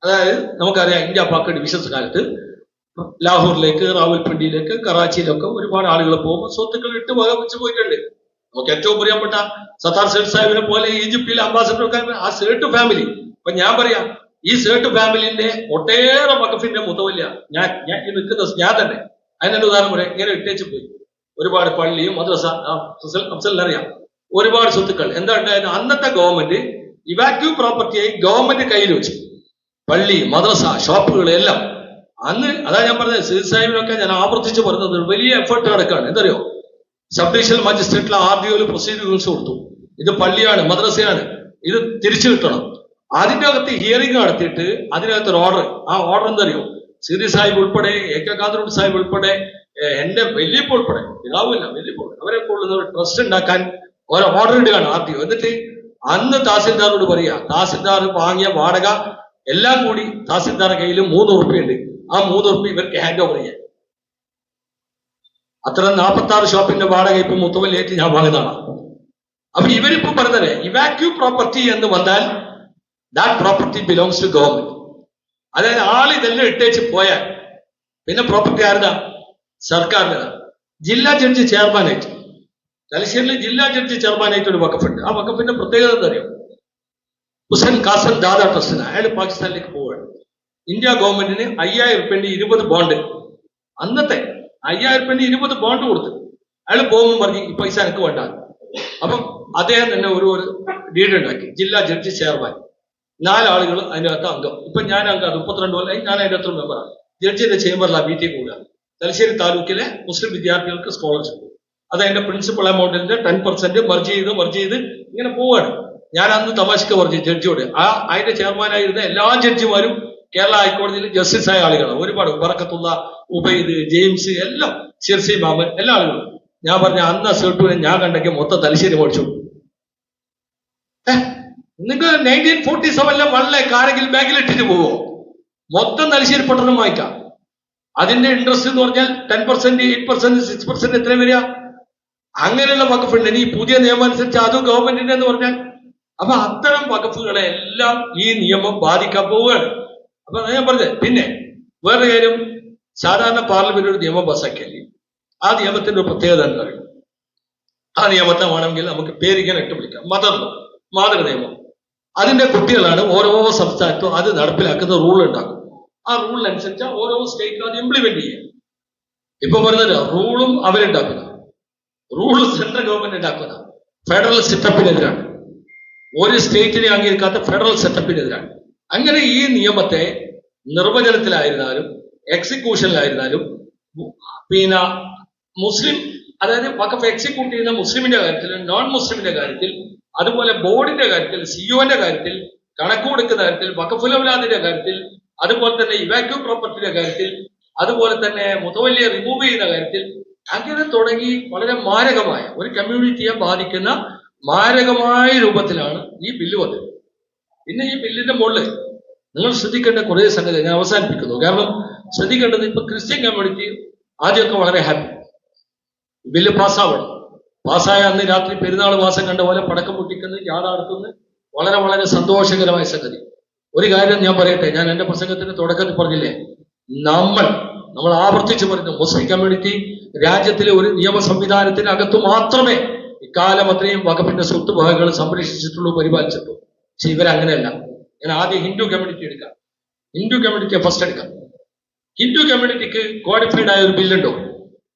അതായത് നമുക്കറിയാം, ഇന്ത്യ പാക് ഡിവിഷൻസ് കാലത്ത് ലാഹോറിലേക്ക്, റാവൽപിണ്ടിയിലേക്ക്, കറാച്ചിയിലൊക്കെ ഒരുപാട് ആളുകൾ പോകുമ്പോൾ സ്വത്തുക്കൾ ഇട്ട് വകവെച്ച് പോയിട്ടുണ്ട്. നമുക്ക് ഏറ്റവും പ്രിയപ്പെട്ട സത്താർ സേഠ് സാഹിബിനെ പോലെ ഈജിപ്തിലെ അംബാസഡർ ആ സേഠ് ഫാമിലി. അപ്പൊ ഞാൻ പറയാം, ഈ സേഠ് ഫാമിലിന്റെ ഒട്ടേറെ വഖഫിന്റെ മുത്തവല്ലിയ ഞാൻ നിൽക്കുന്ന ഞാൻ തന്നെ. അതിന്റെ ഉദാഹരണം പറയാം, ഇങ്ങനെ ഇട്ടേച്ച് പോയി. ഒരുപാട് പള്ളിയും മദ്രസ, അഫ്സലിനറിയാം, ഒരുപാട് സ്വത്തുക്കൾ. എന്താ ഉണ്ടായത്? അന്നത്തെ ഗവൺമെന്റ് ഇവാക്യൂ പ്രോപ്പർട്ടിയായി ഗവൺമെന്റ് കയ്യിൽ വെച്ചു. പള്ളി, മദ്രസ, ഷോപ്പുകൾ എല്ലാം. അന്ന് അതാ ഞാൻ പറഞ്ഞത്, സേഠ് സാഹിബിനൊക്കെ ഞാൻ ആവർത്തിച്ച് പറഞ്ഞത് വലിയ എഫേർട്ട് നടക്കുകയാണ്. എന്തറിയോ, സബ് ഡിവിഷണൽ മജിസ്ട്രേറ്റിലെ RDOയിൽ പ്രൊസീഡിംഗ്സ് കൊടുത്തു. ഇത് പള്ളിയാണ്, മദ്രസയാണ്, ഇത് തിരിച്ചു കിട്ടണം. അതിന്റെ അകത്ത് ഹിയറിംഗ് നടത്തിയിട്ട് അതിനകത്ത് ഒരു ഓർഡർ, ആ ഓർഡർ എന്തറിയോ, സിറി സാഹിബ് ഉൾപ്പെടെ, എ കെ ഖാദർ സാഹിബ് ഉൾപ്പെടെ, എന്റെ വല്യപ്പ ഉൾപ്പെടെ, പിതാവില്ല വല്യപ്പ, അവരെ കൊള്ളുന്ന ഒരു ട്രസ്റ്റ് ഉണ്ടാക്കാൻ ഓരോ ഓർഡർ ഇടുകയാണ് ആദ്യം. എന്നിട്ട് അന്ന് തഹസിൽദാരോട് പറയുക, തഹസിൽദാർ വാങ്ങിയ വാടക എല്ലാം കൂടി തഹസിൽദാരുടെ കയ്യിൽ 3 ഉറുപ്പിയുണ്ട്, ആ 3 ഉറുപ്പി ഇവർക്ക് ഹാൻഡ് ഓവർ ചെയ്യാൻ. അത്ര 46 ഷോപ്പിന്റെ വാടക ഇപ്പൊ മുത്തവല്ലിയേറ്റ് ഞാൻ വാങ്ങുന്നതാണ്. അപ്പൊ ഇവരിപ്പോ പറഞ്ഞത് ഇവാക്യൂ പ്രോപ്പർട്ടി എന്ന് വന്നാൽ that property belongs to government. അതായത് ആൾ ഇതെല്ലാം ഇട്ടേച്ച് പോയാൽ പിന്നെ പ്രോപ്പർട്ടി ആരുതാ? സർക്കാരിൻ്റെതാണ്. ജില്ലാ ജഡ്ജി ചെയർമാനായിട്ട്, തലശ്ശേരിയിൽ ജില്ലാ ജഡ്ജി ചെയർമാനായിട്ട് ഒരു വഖഫുണ്ട്. ആ വഖഫിന്റെ പ്രത്യേകത എന്താ അറിയാം? ഹുസൈൻ കാസൻ ദാദ ട്രസ്റ്റിന് അയാൾ പാകിസ്ഥാനിലേക്ക് പോവുകയാണ്. ഇന്ത്യ ഗവൺമെന്റിന് 5000 ഉറുപ്പിന്റെ 20 ബോണ്ട്, അന്നത്തെ 5000 ഉറുപ്പിന്റെ 20 ബോണ്ട് കൊടുത്തു. അയാൾ പോകുമ്പോൾ പറഞ്ഞു ഈ പൈസ എനിക്ക് വേണ്ട. അപ്പം അദ്ദേഹം തന്നെ ഒരു ഡീഡ് ഉണ്ടാക്കി, ജില്ലാ ജഡ്ജി ചെയർമാൻ, 4 ആളുകൾ അതിൻ്റെ അകത്ത് അംഗം. ഇപ്പൊ ഞാൻ അംഗം 32 കൊല്ലം ഞാൻ അതിൻ്റെ അകത്ത് മെമ്പറാണ്. ജഡ്ജിയുടെ ചേംബറിലാണ് മീറ്റിംഗ് കൂടുക. തലശ്ശേരി താലൂക്കിലെ മുസ്ലിം വിദ്യാർത്ഥികൾക്ക് സ്കോളർഷിപ്പ്, അത് അതിന്റെ പ്രിൻസിപ്പൽ എമൗണ്ടിന്റെ 10% മർജ് ചെയ്ത് ഇങ്ങനെ പോവാണ്. ഞാൻ അന്ന് തമാശക്ക് പറഞ്ഞു ജഡ്ജിയോട്, അതിന്റെ ചെയർമാനായിരുന്ന എല്ലാ ജഡ്ജിമാരും കേരള ഹൈക്കോടതിയിൽ ജസ്റ്റിസ് ആയ ആളുകളാണ്. ഒരുപാട് ബറക്കത്തുള്ള, ഉബൈദ്, ജെയിംസ്, എല്ലാം, ഷിർസി മാമൻ, എല്ലാ ആളുകളും. ഞാൻ പറഞ്ഞ അന്ന് സെർട്ടൂനെ ഞാൻ കണ്ടെങ്കിൽ മൊത്തം തലശ്ശേരി മേടിച്ചു. നിങ്ങൾ 1947 വള്ളെ കാരെങ്കിൽ ബാഗിലിട്ടിട്ട് പോവോ? മൊത്തം തലശ്ശേരി പട്ടണം വായിക്കാം. അതിന്റെ ഇൻട്രസ്റ്റ് എന്ന് പറഞ്ഞാൽ 10%, 8%, 6% എത്ര വരിക? അങ്ങനെയുള്ള വഖഫുണ്ട്. ഇനി പുതിയ നിയമം അനുസരിച്ച് അതും ഗവൺമെന്റിന്റെ എന്ന് പറഞ്ഞാൽ, അപ്പൊ അത്തരം വഖഫുകളെ എല്ലാം ഈ നിയമം ബാധിക്കാൻ പോവുകയാണ്. അപ്പൊ ഞാൻ പറഞ്ഞത്. പിന്നെ വേറെ കാര്യം, സാധാരണ പാർലമെന്റ് ഒരു നിയമം പാസ്സാക്കിയാൽ ആ നിയമത്തിന്റെ ഒരു പ്രത്യേകത എന്ന് പറയും, ആ നിയമത്തെ വേണമെങ്കിൽ നമുക്ക് പേരിങ്ങനെ ഇട്ട് വിളിക്കാം, മാതൃ നിയമം. അതിന്റെ കുട്ടികളാണ് ഓരോ സംസ്ഥാനത്തും അത് നടപ്പിലാക്കുന്ന റൂൾ ഉണ്ടാക്കും. ആ റൂളിനനുസരിച്ച് ഓരോ സ്റ്റേറ്റിലും അത് ഇംപ്ലിമെന്റ് ചെയ്യുക. ഇപ്പൊ പറഞ്ഞത് റൂളും അവരുണ്ടാക്കുന്ന, റൂൾ സെൻട്രൽ ഗവൺമെന്റ് ഉണ്ടാക്കുന്ന ഫെഡറൽ സെറ്റപ്പിനെതിരാണ്. ഒരു സ്റ്റേറ്റിനെ അംഗീകരിക്കാത്ത ഫെഡറൽ സെറ്റപ്പിനെതിരാണ്. അങ്ങനെ ഈ നിയമത്തെ നിർവചനത്തിലായിരുന്നാലും എക്സിക്യൂഷനിലായിരുന്നാലും പിന്നെ മുസ്ലിം, അതായത് വഖഫ് എക്സിക്യൂട്ട് ചെയ്യുന്ന മുസ്ലിമിന്റെ കാര്യത്തിൽ, നോൺ മുസ്ലിമിന്റെ കാര്യത്തിൽ, അതുപോലെ ബോർഡിന്റെ കാര്യത്തിൽ, സിഒന്റെ കാര്യത്തിൽ, കണക്ക് കൊടുക്കുന്ന കാര്യത്തിൽ, വഖഫുൽ ഔലാദിന്റെ കാര്യത്തിൽ, അതുപോലെ തന്നെ ഇവാക്യൂ പ്രോപ്പർട്ടിയുടെ കാര്യത്തിൽ, അതുപോലെ തന്നെ മുതവല്ലിയെ റിമൂവ് ചെയ്യുന്ന കാര്യത്തിൽ, അങ്ങനെ തുടങ്ങി വളരെ മാരകമായ ഒരു കമ്മ്യൂണിറ്റിയെ ബാധിക്കുന്ന മാരകമായ രൂപത്തിലാണ് ഈ ബില്ല് വന്നത്. പിന്നെ ഈ ബില്ലിന്റെ മുകളിൽ നിങ്ങൾ ശ്രദ്ധിക്കേണ്ട കുറേ സംഗതി ഞാൻ അവസാനിപ്പിക്കുന്നു. കാരണം ശ്രദ്ധിക്കേണ്ടത്, ഇപ്പൊ ക്രിസ്ത്യൻ കമ്മ്യൂണിറ്റി ആദ്യമൊക്കെ വളരെ ഹാപ്പി, ബില്ല് പാസ്സാവണം. പാസ്സായ അന്ന് രാത്രി പെരുന്നാൾ മാസം കണ്ട പോലെ പടക്കം പൊട്ടിക്കുന്ന, യാഥാർത്ഥ്യത്തിന് വളരെ വളരെ സന്തോഷകരമായ സംഗതി. ഒരു കാര്യം ഞാൻ പറയട്ടെ, ഞാൻ എന്റെ പ്രസംഗത്തിന്റെ തുടക്കത്തിൽ പറഞ്ഞില്ലേ, നമ്മൾ ആവർത്തിച്ച് പറഞ്ഞു, മുസ്ലിം കമ്മ്യൂണിറ്റി രാജ്യത്തിലെ ഒരു നിയമ സംവിധാനത്തിനകത്ത് മാത്രമേ ഇക്കാലം അത്രയും വഖഫിന്റെ സ്വത്ത് വകകൾ സംരക്ഷിച്ചിട്ടുള്ളൂ, പരിപാലിച്ചിട്ടുള്ളൂ. പക്ഷെ ഇവരങ്ങനെയല്ല. ഞാൻ ആദ്യം ഹിന്ദു കമ്മ്യൂണിറ്റി എടുക്കാം. ഹിന്ദു കമ്മ്യൂണിറ്റിയെ ഫസ്റ്റ് എടുക്കാം. ഹിന്ദു കമ്മ്യൂണിറ്റിക്ക് ക്വാളിഫൈഡ് ആയ ഒരു ബില്ലുണ്ടോ?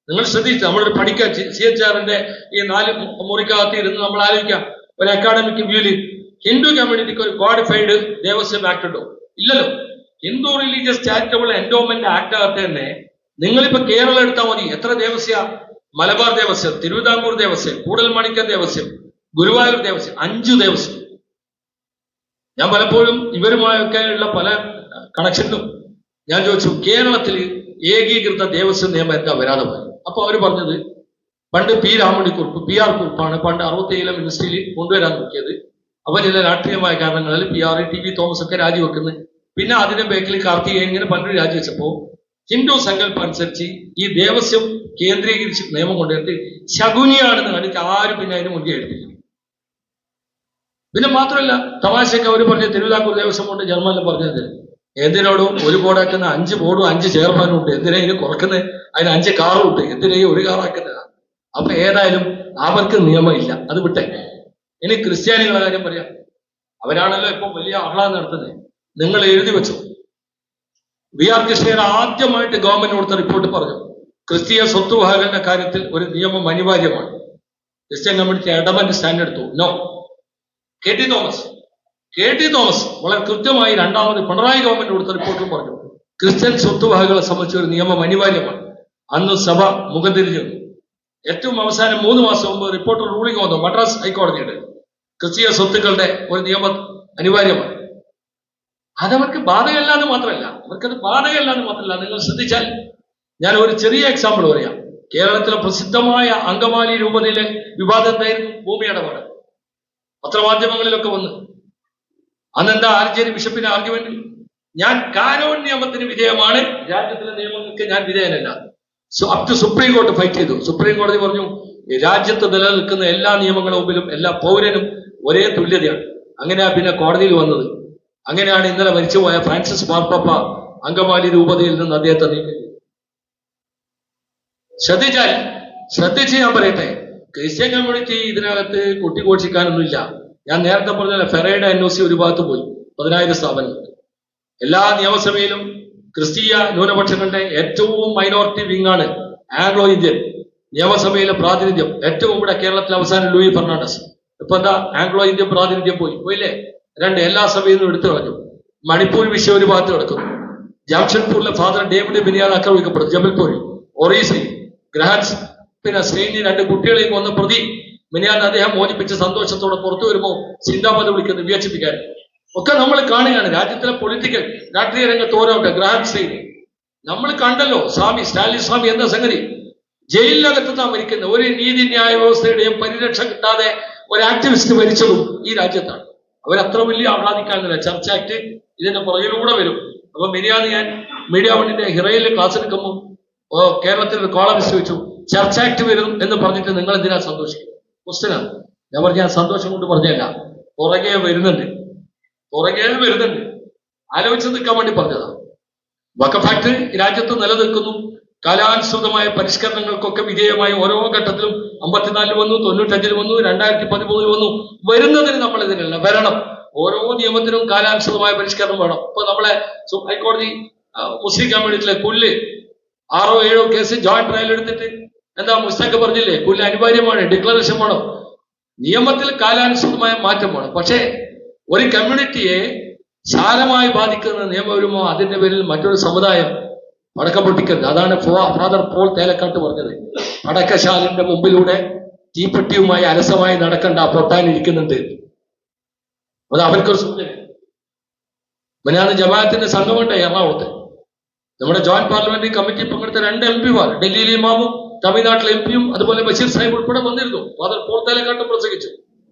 നിങ്ങൾ ശ്രദ്ധിച്ചു, നമ്മളൊരു പഠിക്കാൻ CHRന്റെ ഈ 4 മുറിക്കകത്ത് ഇരുന്ന് നമ്മൾ ആലോചിക്കാം, ഒരു അക്കാഡമിക് വ്യൂല് ഹിന്ദു കമ്മ്യൂണിറ്റിക്ക് ഒരു ക്വാളിഫൈഡ് ദേവസ്വം ആക്ട് ഉണ്ടോ? ഇല്ലല്ലോ. Hindu religious charitable endowment act അകത്ത് തന്നെ നിങ്ങളിപ്പോ കേരളം എടുത്താൽ മതി, എത്ര ദേവസ്യ? മലബാർ ദേവസ്വം, തിരുവിതാംകൂർ ദേവസ്വം, കൂടൽമാണിക്യം ദേവസ്വം, ഗുരുവായൂർ ദേവസ്വം, 5 ദേവസ്വം. ഞാൻ പലപ്പോഴും ഇവരുമായൊക്കെ ഉള്ള പല കണക്ഷനിലും ഞാൻ ചോദിച്ചു, കേരളത്തിൽ ഏകീകൃത ദേവസ്വം നിയമം എന്താ വരാതെ പോയി? അപ്പൊ അവർ പറഞ്ഞത്, പണ്ട് രാമണിക്കുറുപ്പ്, PR കുറുപ്പാണ് പണ്ട് 67 മിനിസ്ട്രിയിൽ കൊണ്ടുവരാൻ നോക്കിയത്. അപ്പൊ ചില രാഷ്ട്രീയമായ കാരണങ്ങളിൽ PR, TV തോമസ് ഒക്കെ രാജിവെക്കുന്നത്. പിന്നെ അതിന്റെ ബേക്കിൽ കാർത്തികേയൻ, ഇങ്ങനെ പലരും രാജിവെച്ചപ്പോ ഹിന്ദു സങ്കല്പം അനുസരിച്ച് ഈ ദേവസ്വം കേന്ദ്രീകരിച്ച് നിയമം കൊണ്ടുവന്നിട്ട് ശകുനിയാണെന്ന് കണ്ടിട്ട് ആരും പിന്നെ അതിന് മുൻകൈ എടുത്തില്ല. പിന്നെ മാത്രമല്ല, തമാശയൊക്കെ അവർ പറഞ്ഞ തിരുവിതാംകൂർ ദേവസ്വം കൊണ്ട് ജർമ്മനിൽ പറഞ്ഞത്, എന്തിനോടും ഒരു ബോർഡാക്കുന്ന 5 ബോർഡും 5 ചെയർമാനും ഉണ്ട്, എന്തിനാ ഇതിന് കുറക്കുന്നത്? അതിന് 5 കാറും ഉണ്ട്, എന്തിനാ ഒരു കാറാക്കുന്നതാണ്? അപ്പൊ ഏതായാലും അവർക്ക് നിയമം ഇല്ല, അത് വിട്ടെ. ഇനി ക്രിസ്ത്യാനികളുടെ കാര്യം പറയാം. അവരാണല്ലോ ഇപ്പൊ വലിയ ആഹ്ലാദം നടത്തുന്നത്. നിങ്ങൾ എഴുതി വെച്ചു, VR കൃഷ്ണൻ ആദ്യമായിട്ട് ഗവൺമെന്റ് കൊടുത്ത റിപ്പോർട്ട് പറഞ്ഞു, ക്രിസ്തീയ സ്വത്തുവകകളുടെ കാര്യത്തിൽ ഒരു നിയമം അനിവാര്യമാണ്. ക്രിസ്ത്യൻ കമ്മ്യൂണിറ്റി അഡമന്റ് സ്റ്റാൻഡ് എടുത്തു. നോ. KT തോമസ് വളരെ കൃത്യമായി രണ്ടാമത് പിണറായി ഗവൺമെന്റ് കൊടുത്ത റിപ്പോർട്ടിൽ പറഞ്ഞു, ക്രിസ്ത്യൻ സ്വത്തുവകകളെ സംബന്ധിച്ച ഒരു നിയമം അനിവാര്യമാണ്. അന്ന് സഭ മുഖം തിരിഞ്ഞു. ഏറ്റവും അവസാനം 3 മാസം മുമ്പ് റിപ്പോർട്ട് റൂളിംഗ് വന്നു മദ്രാസ് ഹൈക്കോടതിയുടെ. ക്രിസ്തീയ സ്വത്തുക്കളുടെ ഒരു നിയമം അനിവാര്യമാണ്. അതവർക്ക് ബാധകമല്ല എന്ന് മാത്രമല്ല, അവർക്കത് ബാധകമല്ല എന്ന് മാത്രമല്ല. നിങ്ങൾ ശ്രദ്ധിച്ചാൽ ഞാൻ ഒരു ചെറിയ എക്സാമ്പിൾ പറയാം. കേരളത്തിലെ പ്രസിദ്ധമായ അങ്കമാലി രൂപതയിലെ വിവാദം എന്തായിരുന്നു? ഭൂമി ഇടപാട്. പത്രമാധ്യമങ്ങളിലൊക്കെ വന്ന് അന്നെന്താ ആർജേരി ബിഷപ്പിന്റെ ആർഗ്യുമെന്റ്? ഞാൻ കാനോൻ നിയമത്തിന് വിധേയമാണ്, രാജ്യത്തിലെ നിയമങ്ങൾക്ക് ഞാൻ വിധേയനല്ല. അപ് ടു സുപ്രീം കോടതി ഫൈറ്റ് ചെയ്തു. സുപ്രീം കോടതി പറഞ്ഞു രാജ്യത്ത് നിലനിൽക്കുന്ന എല്ലാ നിയമങ്ങളുടെ മുമ്പിലും എല്ലാ പൗരനും ഒരേ തുല്യതയാണ്. അങ്ങനെയാ പിന്നെ കോടതിയിൽ വന്നത്. അങ്ങനെയാണ് ഇന്നലെ മരിച്ചുപോയ ഫ്രാൻസിസ് മാർപ്പാപ്പ അങ്കമാലി രൂപതയിൽ നിന്ന് അദ്ദേഹത്തെ നീക്കം ചെയ്തു. ശ്രദ്ധിച്ച് ഞാൻ പറയട്ടെ, ക്രിസ്ത്യൻ കമ്മ്യൂണിറ്റി ഇതിനകത്ത് കൊട്ടിഘോഷിക്കാനൊന്നുമില്ല. ഞാൻ നേരത്തെ പറഞ്ഞ ഫെറയുടെ NOC ഒരു ഭാഗത്ത് പോയി 10,000 സ്ഥാപനങ്ങൾ. എല്ലാ നിയമസഭയിലും ക്രിസ്തീയ ന്യൂനപക്ഷങ്ങളുടെ ഏറ്റവും മൈനോറിറ്റി വിങ്ങാണ് ആംഗ്ലോ ഇന്ത്യൻ നിയമസഭയിലെ പ്രാതിനിധ്യം. ഏറ്റവും ഇവിടെ കേരളത്തിൽ അവസാനം ലൂയി ഫെർണാണ്ടസ്. ഇപ്പൊ എന്താ ആംഗ്ലോ ഇന്ത്യൻ പ്രാതിനിധ്യം പോയില്ലേ? എല്ലാ സഭയിൽ നിന്നും എടുത്തു കളഞ്ഞു. മണിപ്പൂർ വിഷയം ഒരു ഭാഗത്ത് കിടക്കുന്നു. ജാംഷഡ്പൂരിലെ ഫാദർ ഡേവിഡ് ബിനിയാൽ ആക്രമിക്കപ്പെടും. ജബൽപൂരിൽ ഒറീസയിൽ ഗ്രഹാൻസ് ശ്രീനി 2 കുട്ടികളെയും കൊന്ന പ്രതി മിനിയാൻ അദ്ദേഹം മോചിപ്പിച്ച് സന്തോഷത്തോടെ പുറത്തു വരുമ്പോൾ സിന്ദാബാദ് വിളിക്കുന്നത് വിയർച്ചിപ്പിക്കാൻ ഒക്കെ നമ്മൾ കാണുകയാണ്. രാജ്യത്തിലെ പൊളിറ്റിക്കൽ രാഷ്ട്രീയ രംഗത്ത് ഓരോ ഗ്രഹാൻ ശ്രീനി നമ്മൾ കണ്ടല്ലോ. സ്റ്റാലിൻ സ്വാമി എന്ന സംഗതി ജയിലിനകത്ത് മരിക്കുന്ന ഒരു നീതിന്യായ വ്യവസ്ഥയുടെയും പരിരക്ഷ കിട്ടാതെ ഒരു ആക്ടിവിസ്റ്റ് മരിച്ചതും ഈ രാജ്യത്താണ്. അവരത്ര വലിയ ആഹ്ലാദിക്കാനില്ല. ചർച്ച ആക്ട് ഇതിന്റെ പുറകിലൂടെ വരും. അപ്പൊ മിനിയാന്ന് ഞാൻ മീഡിയ വണ്ണിന്റെ ഹിറയിൽ ക്ലാസ് എടുക്കുമ്പോൾ കേരളത്തിൽ ഒരു കോളമിസ്റ്റ് വെച്ചു, ചർച്ച ആക്ട് വരും എന്ന് പറഞ്ഞിട്ട് നിങ്ങൾ എന്തിനാ സന്തോഷിക്കുന്നത്? ക്വസ്റ്റ്യനാണ്. ഞാൻ പറഞ്ഞ സന്തോഷം കൊണ്ട് പറഞ്ഞല്ല, പുറകെ വരുന്നുണ്ട്. ആലോചിച്ച് നിൽക്കാൻ വേണ്ടി പറഞ്ഞതാ. വഖഫ് ആക്ട് രാജ്യത്ത് നിലനിൽക്കുന്നു. കാലാനുസൃതമായ പരിഷ്കരണങ്ങൾക്കൊക്കെ വിധേയമായി ഓരോ ഘട്ടത്തിലും 54 വന്നു, 95 വന്നു, 2013 വന്നു. വരുന്നതിന് നമ്മൾ ഇതിനല്ല, വരണം. ഓരോ നിയമത്തിനും കാലാനുസൃതമായ പരിഷ്കരണം വേണം. ഇപ്പൊ നമ്മളെ ഹൈക്കോടതി മുസ്ലിം കമ്മ്യൂണിറ്റിയിലെ കുല്ല് 6 or 7 കേസ് ജോയിന്റ് ട്രയൽ എടുത്തിട്ട് എന്താ മുസ്താഖ് പറഞ്ഞില്ലേ, കുല്ല് അനിവാര്യമാണ്, ഡിക്ലറേഷൻ വേണം. നിയമത്തിൽ കാലാനുസൃതമായ മാറ്റം വേണം. പക്ഷേ ഒരു കമ്മ്യൂണിറ്റിയെ സാരമായി ബാധിക്കുന്ന നിയമം വരുമ്പോ അതിന്റെ പേരിൽ മറ്റൊരു സമുദായം പടക്കം പൊട്ടിക്കരുത്. അതാണ് ഫാദർ പോൾ തേലക്കാട്ട് പറഞ്ഞത്. പടക്കശാലിന്റെ മുമ്പിലൂടെ തീപ്പെട്ടിയുമായി അലസമായി നടക്കണ്ട, പൊട്ടാനിരിക്കുന്നുണ്ട്. അത് അവർക്കൊരു സൂചന. മിനിയാന്ന് ജമാഅത്തിന്റെ സംഘമുണ്ട് എറണാകുളത്ത്. നമ്മുടെ ജോയിന്റ് പാർലമെന്ററി കമ്മിറ്റി പങ്കെടുത്ത 2 MP മാർ, ഡൽഹിയിലെ ഇമാമും തമിഴ്നാട്ടിലെ MP-യും അതുപോലെ ബഷീർ സാഹിബ് ഉൾപ്പെടെ വന്നിരുന്നു. ഫാദർ പോൾ തേലക്കാട്ട് പ്രസംഗിച്ചു.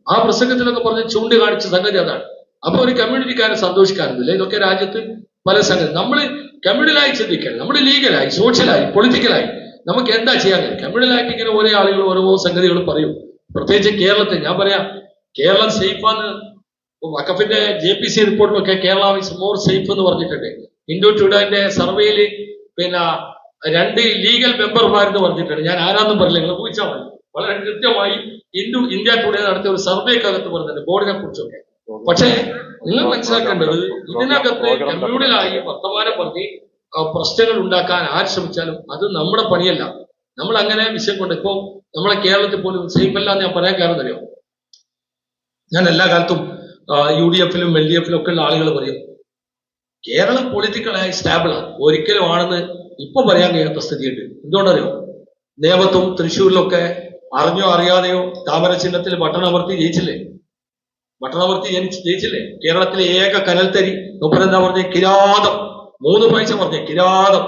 ആ പ്രസംഗത്തിലൊക്കെ പറഞ്ഞ് ചൂണ്ടിക്കാണിച്ച സംഗതി അതാണ്. അപ്പൊ ഒരു കമ്മ്യൂണിറ്റിക്കാരെ സന്തോഷിക്കാനൊന്നുമില്ല. ഇതൊക്കെ രാജ്യത്ത് പല സംഗതി. നമ്മൾ കമ്മ്യൂണലായി ചിന്തിക്കണം. നമ്മൾ ലീഗലായി, സോഷ്യലായി, പൊളിറ്റിക്കലായി നമുക്ക് എന്താ ചെയ്യാൻ കഴിയും? കമ്മ്യൂണലായിട്ട് ഇങ്ങനെ ഓരോ ആളുകൾ ഓരോ സംഗതികൾ പറയും. പ്രത്യേകിച്ച് കേരളത്തിൽ ഞാൻ പറയാം, കേരളം സേഫാന്ന് വഖഫിന്റെ JPC റിപ്പോർട്ടിലൊക്കെ കേരള ഇസ് മോർ സേഫ് എന്ന് പറഞ്ഞിട്ടുണ്ട്. ഇന്ത്യ ടുഡേന്റെ സർവേയിൽ 2 ലീഗൽ മെമ്പർമാരെന്ന് പറഞ്ഞിട്ടുണ്ട്. ഞാൻ ആരാന്നും പറഞ്ഞില്ല, നിങ്ങൾ ഊഹിച്ചാൽ മതി. വളരെ കൃത്യമായി ഇന്ത്യ ടുഡേ നടത്തിയ ഒരു സർവേക്കകത്ത് പറഞ്ഞിട്ടുണ്ട് ബോർഡിനെ കുറിച്ചൊക്കെ. പക്ഷേ നിങ്ങൾ മനസ്സിലാക്കേണ്ടത്, ഇതിനകത്ത് കമ്മ്യൂണലായി വർത്തമാനം പറഞ്ഞ് പ്രശ്നങ്ങൾ ഉണ്ടാക്കാൻ ആര് ശ്രമിച്ചാലും അത് നമ്മുടെ പണിയല്ല. നമ്മൾ അങ്ങനെ വിഷയം കൊണ്ട് ഇപ്പൊ നമ്മളെ കേരളത്തിൽ പോലും സേഫ് അല്ല എന്ന് ഞാൻ പറയാൻ കാരണം അറിയോ? ഞാൻ എല്ലാ കാലത്തും UDF-ലും LDF-ലും ഒക്കെ ഉള്ള ആളുകൾ പറയും കേരളം പൊളിറ്റിക്കലായി സ്റ്റാബിളാണ്. ഒരിക്കലും ആണെന്ന് ഇപ്പൊ പറയാൻ കഴിയാത്ത സ്ഥിതിയുണ്ട്. എന്തുകൊണ്ടറിയോ? നേമത്തും തൃശ്ശൂരിലൊക്കെ അറിഞ്ഞോ അറിയാതെയോ താമര ചിഹ്നത്തിൽ ബട്ടണമർത്തി ജയിച്ചില്ലേ? കേരളത്തിലെ ഏക കനൽത്തരി ഒപ്പരെന്താ പറഞ്ഞ കിരാതം 3 പ്രാവശ്യം പറഞ്ഞ കിരാതം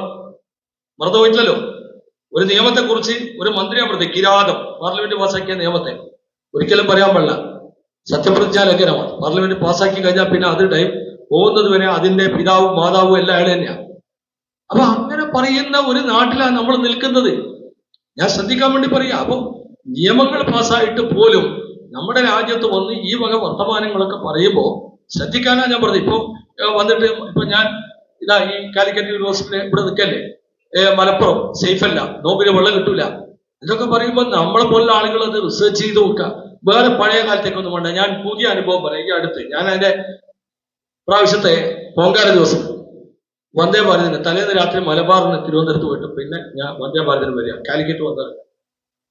മറന്നു പോയിട്ടില്ലല്ലോ. ഒരു നിയമത്തെ കുറിച്ച് ഒരു മന്ത്രിയെ പറഞ്ഞ കിരാതം, പാർലമെന്റ് പാസ്സാക്കിയ നിയമത്തെ ഒരിക്കലും പറയാൻ പാടില്ല. സത്യപ്രതിജ്ഞാ ലംഘനമാണ്. പാർലമെന്റ് പാസ്സാക്കി കഴിഞ്ഞാൽ പിന്നെ അത് പോകുന്നത് വരെ അതിന്റെ പിതാവും മാതാവും എല്ലാം അയാൾ തന്നെയാണ്. അപ്പൊ അങ്ങനെ പറയുന്ന ഒരു നാട്ടിലാണ് നമ്മൾ നിൽക്കുന്നത്. ഞാൻ ശ്രദ്ധിക്കാൻ വേണ്ടി പറയാം. അപ്പൊ നിയമങ്ങൾ പാസ്സായിട്ട് പോലും നമ്മുടെ രാജ്യത്ത് വന്ന് ഈ വക വർത്തമാനങ്ങളൊക്കെ പറയുമ്പോൾ ശ്രദ്ധിക്കാനാ ഞാൻ പറഞ്ഞത്. ഇപ്പൊ വന്നിട്ട് ഞാൻ ഈ കാലിക്കറ്റ് യൂണിവേഴ്സിറ്റി ഇവിടെ നിൽക്കല്ലേ, മലപ്പുറം സേഫ് അല്ല, നോമ്പിന് വെള്ളം കിട്ടൂല, ഇതൊക്കെ പറയുമ്പോൾ നമ്മളെ പോലുള്ള ആളുകൾ അത് റിസർച്ച് ചെയ്ത് നോക്കുക. വേറെ പഴയ കാലത്തേക്കൊന്നും വേണ്ട. ഞാൻ പുതിയ അനുഭവം പറയാം. ഈ അടുത്ത് ഞാൻ അതിന്റെ പ്രാവശ്യത്തെ പൊങ്കാല ദിവസം വന്ദേ ഭാരതിന് തലേന്ന് രാത്രി മലബാറിന് തിരുവനന്തപുരത്ത് പോയിട്ട് പിന്നെ ഞാൻ വന്ദേ ഭാരതിന് വരിക. കാലിക്കറ്റ് വന്നത്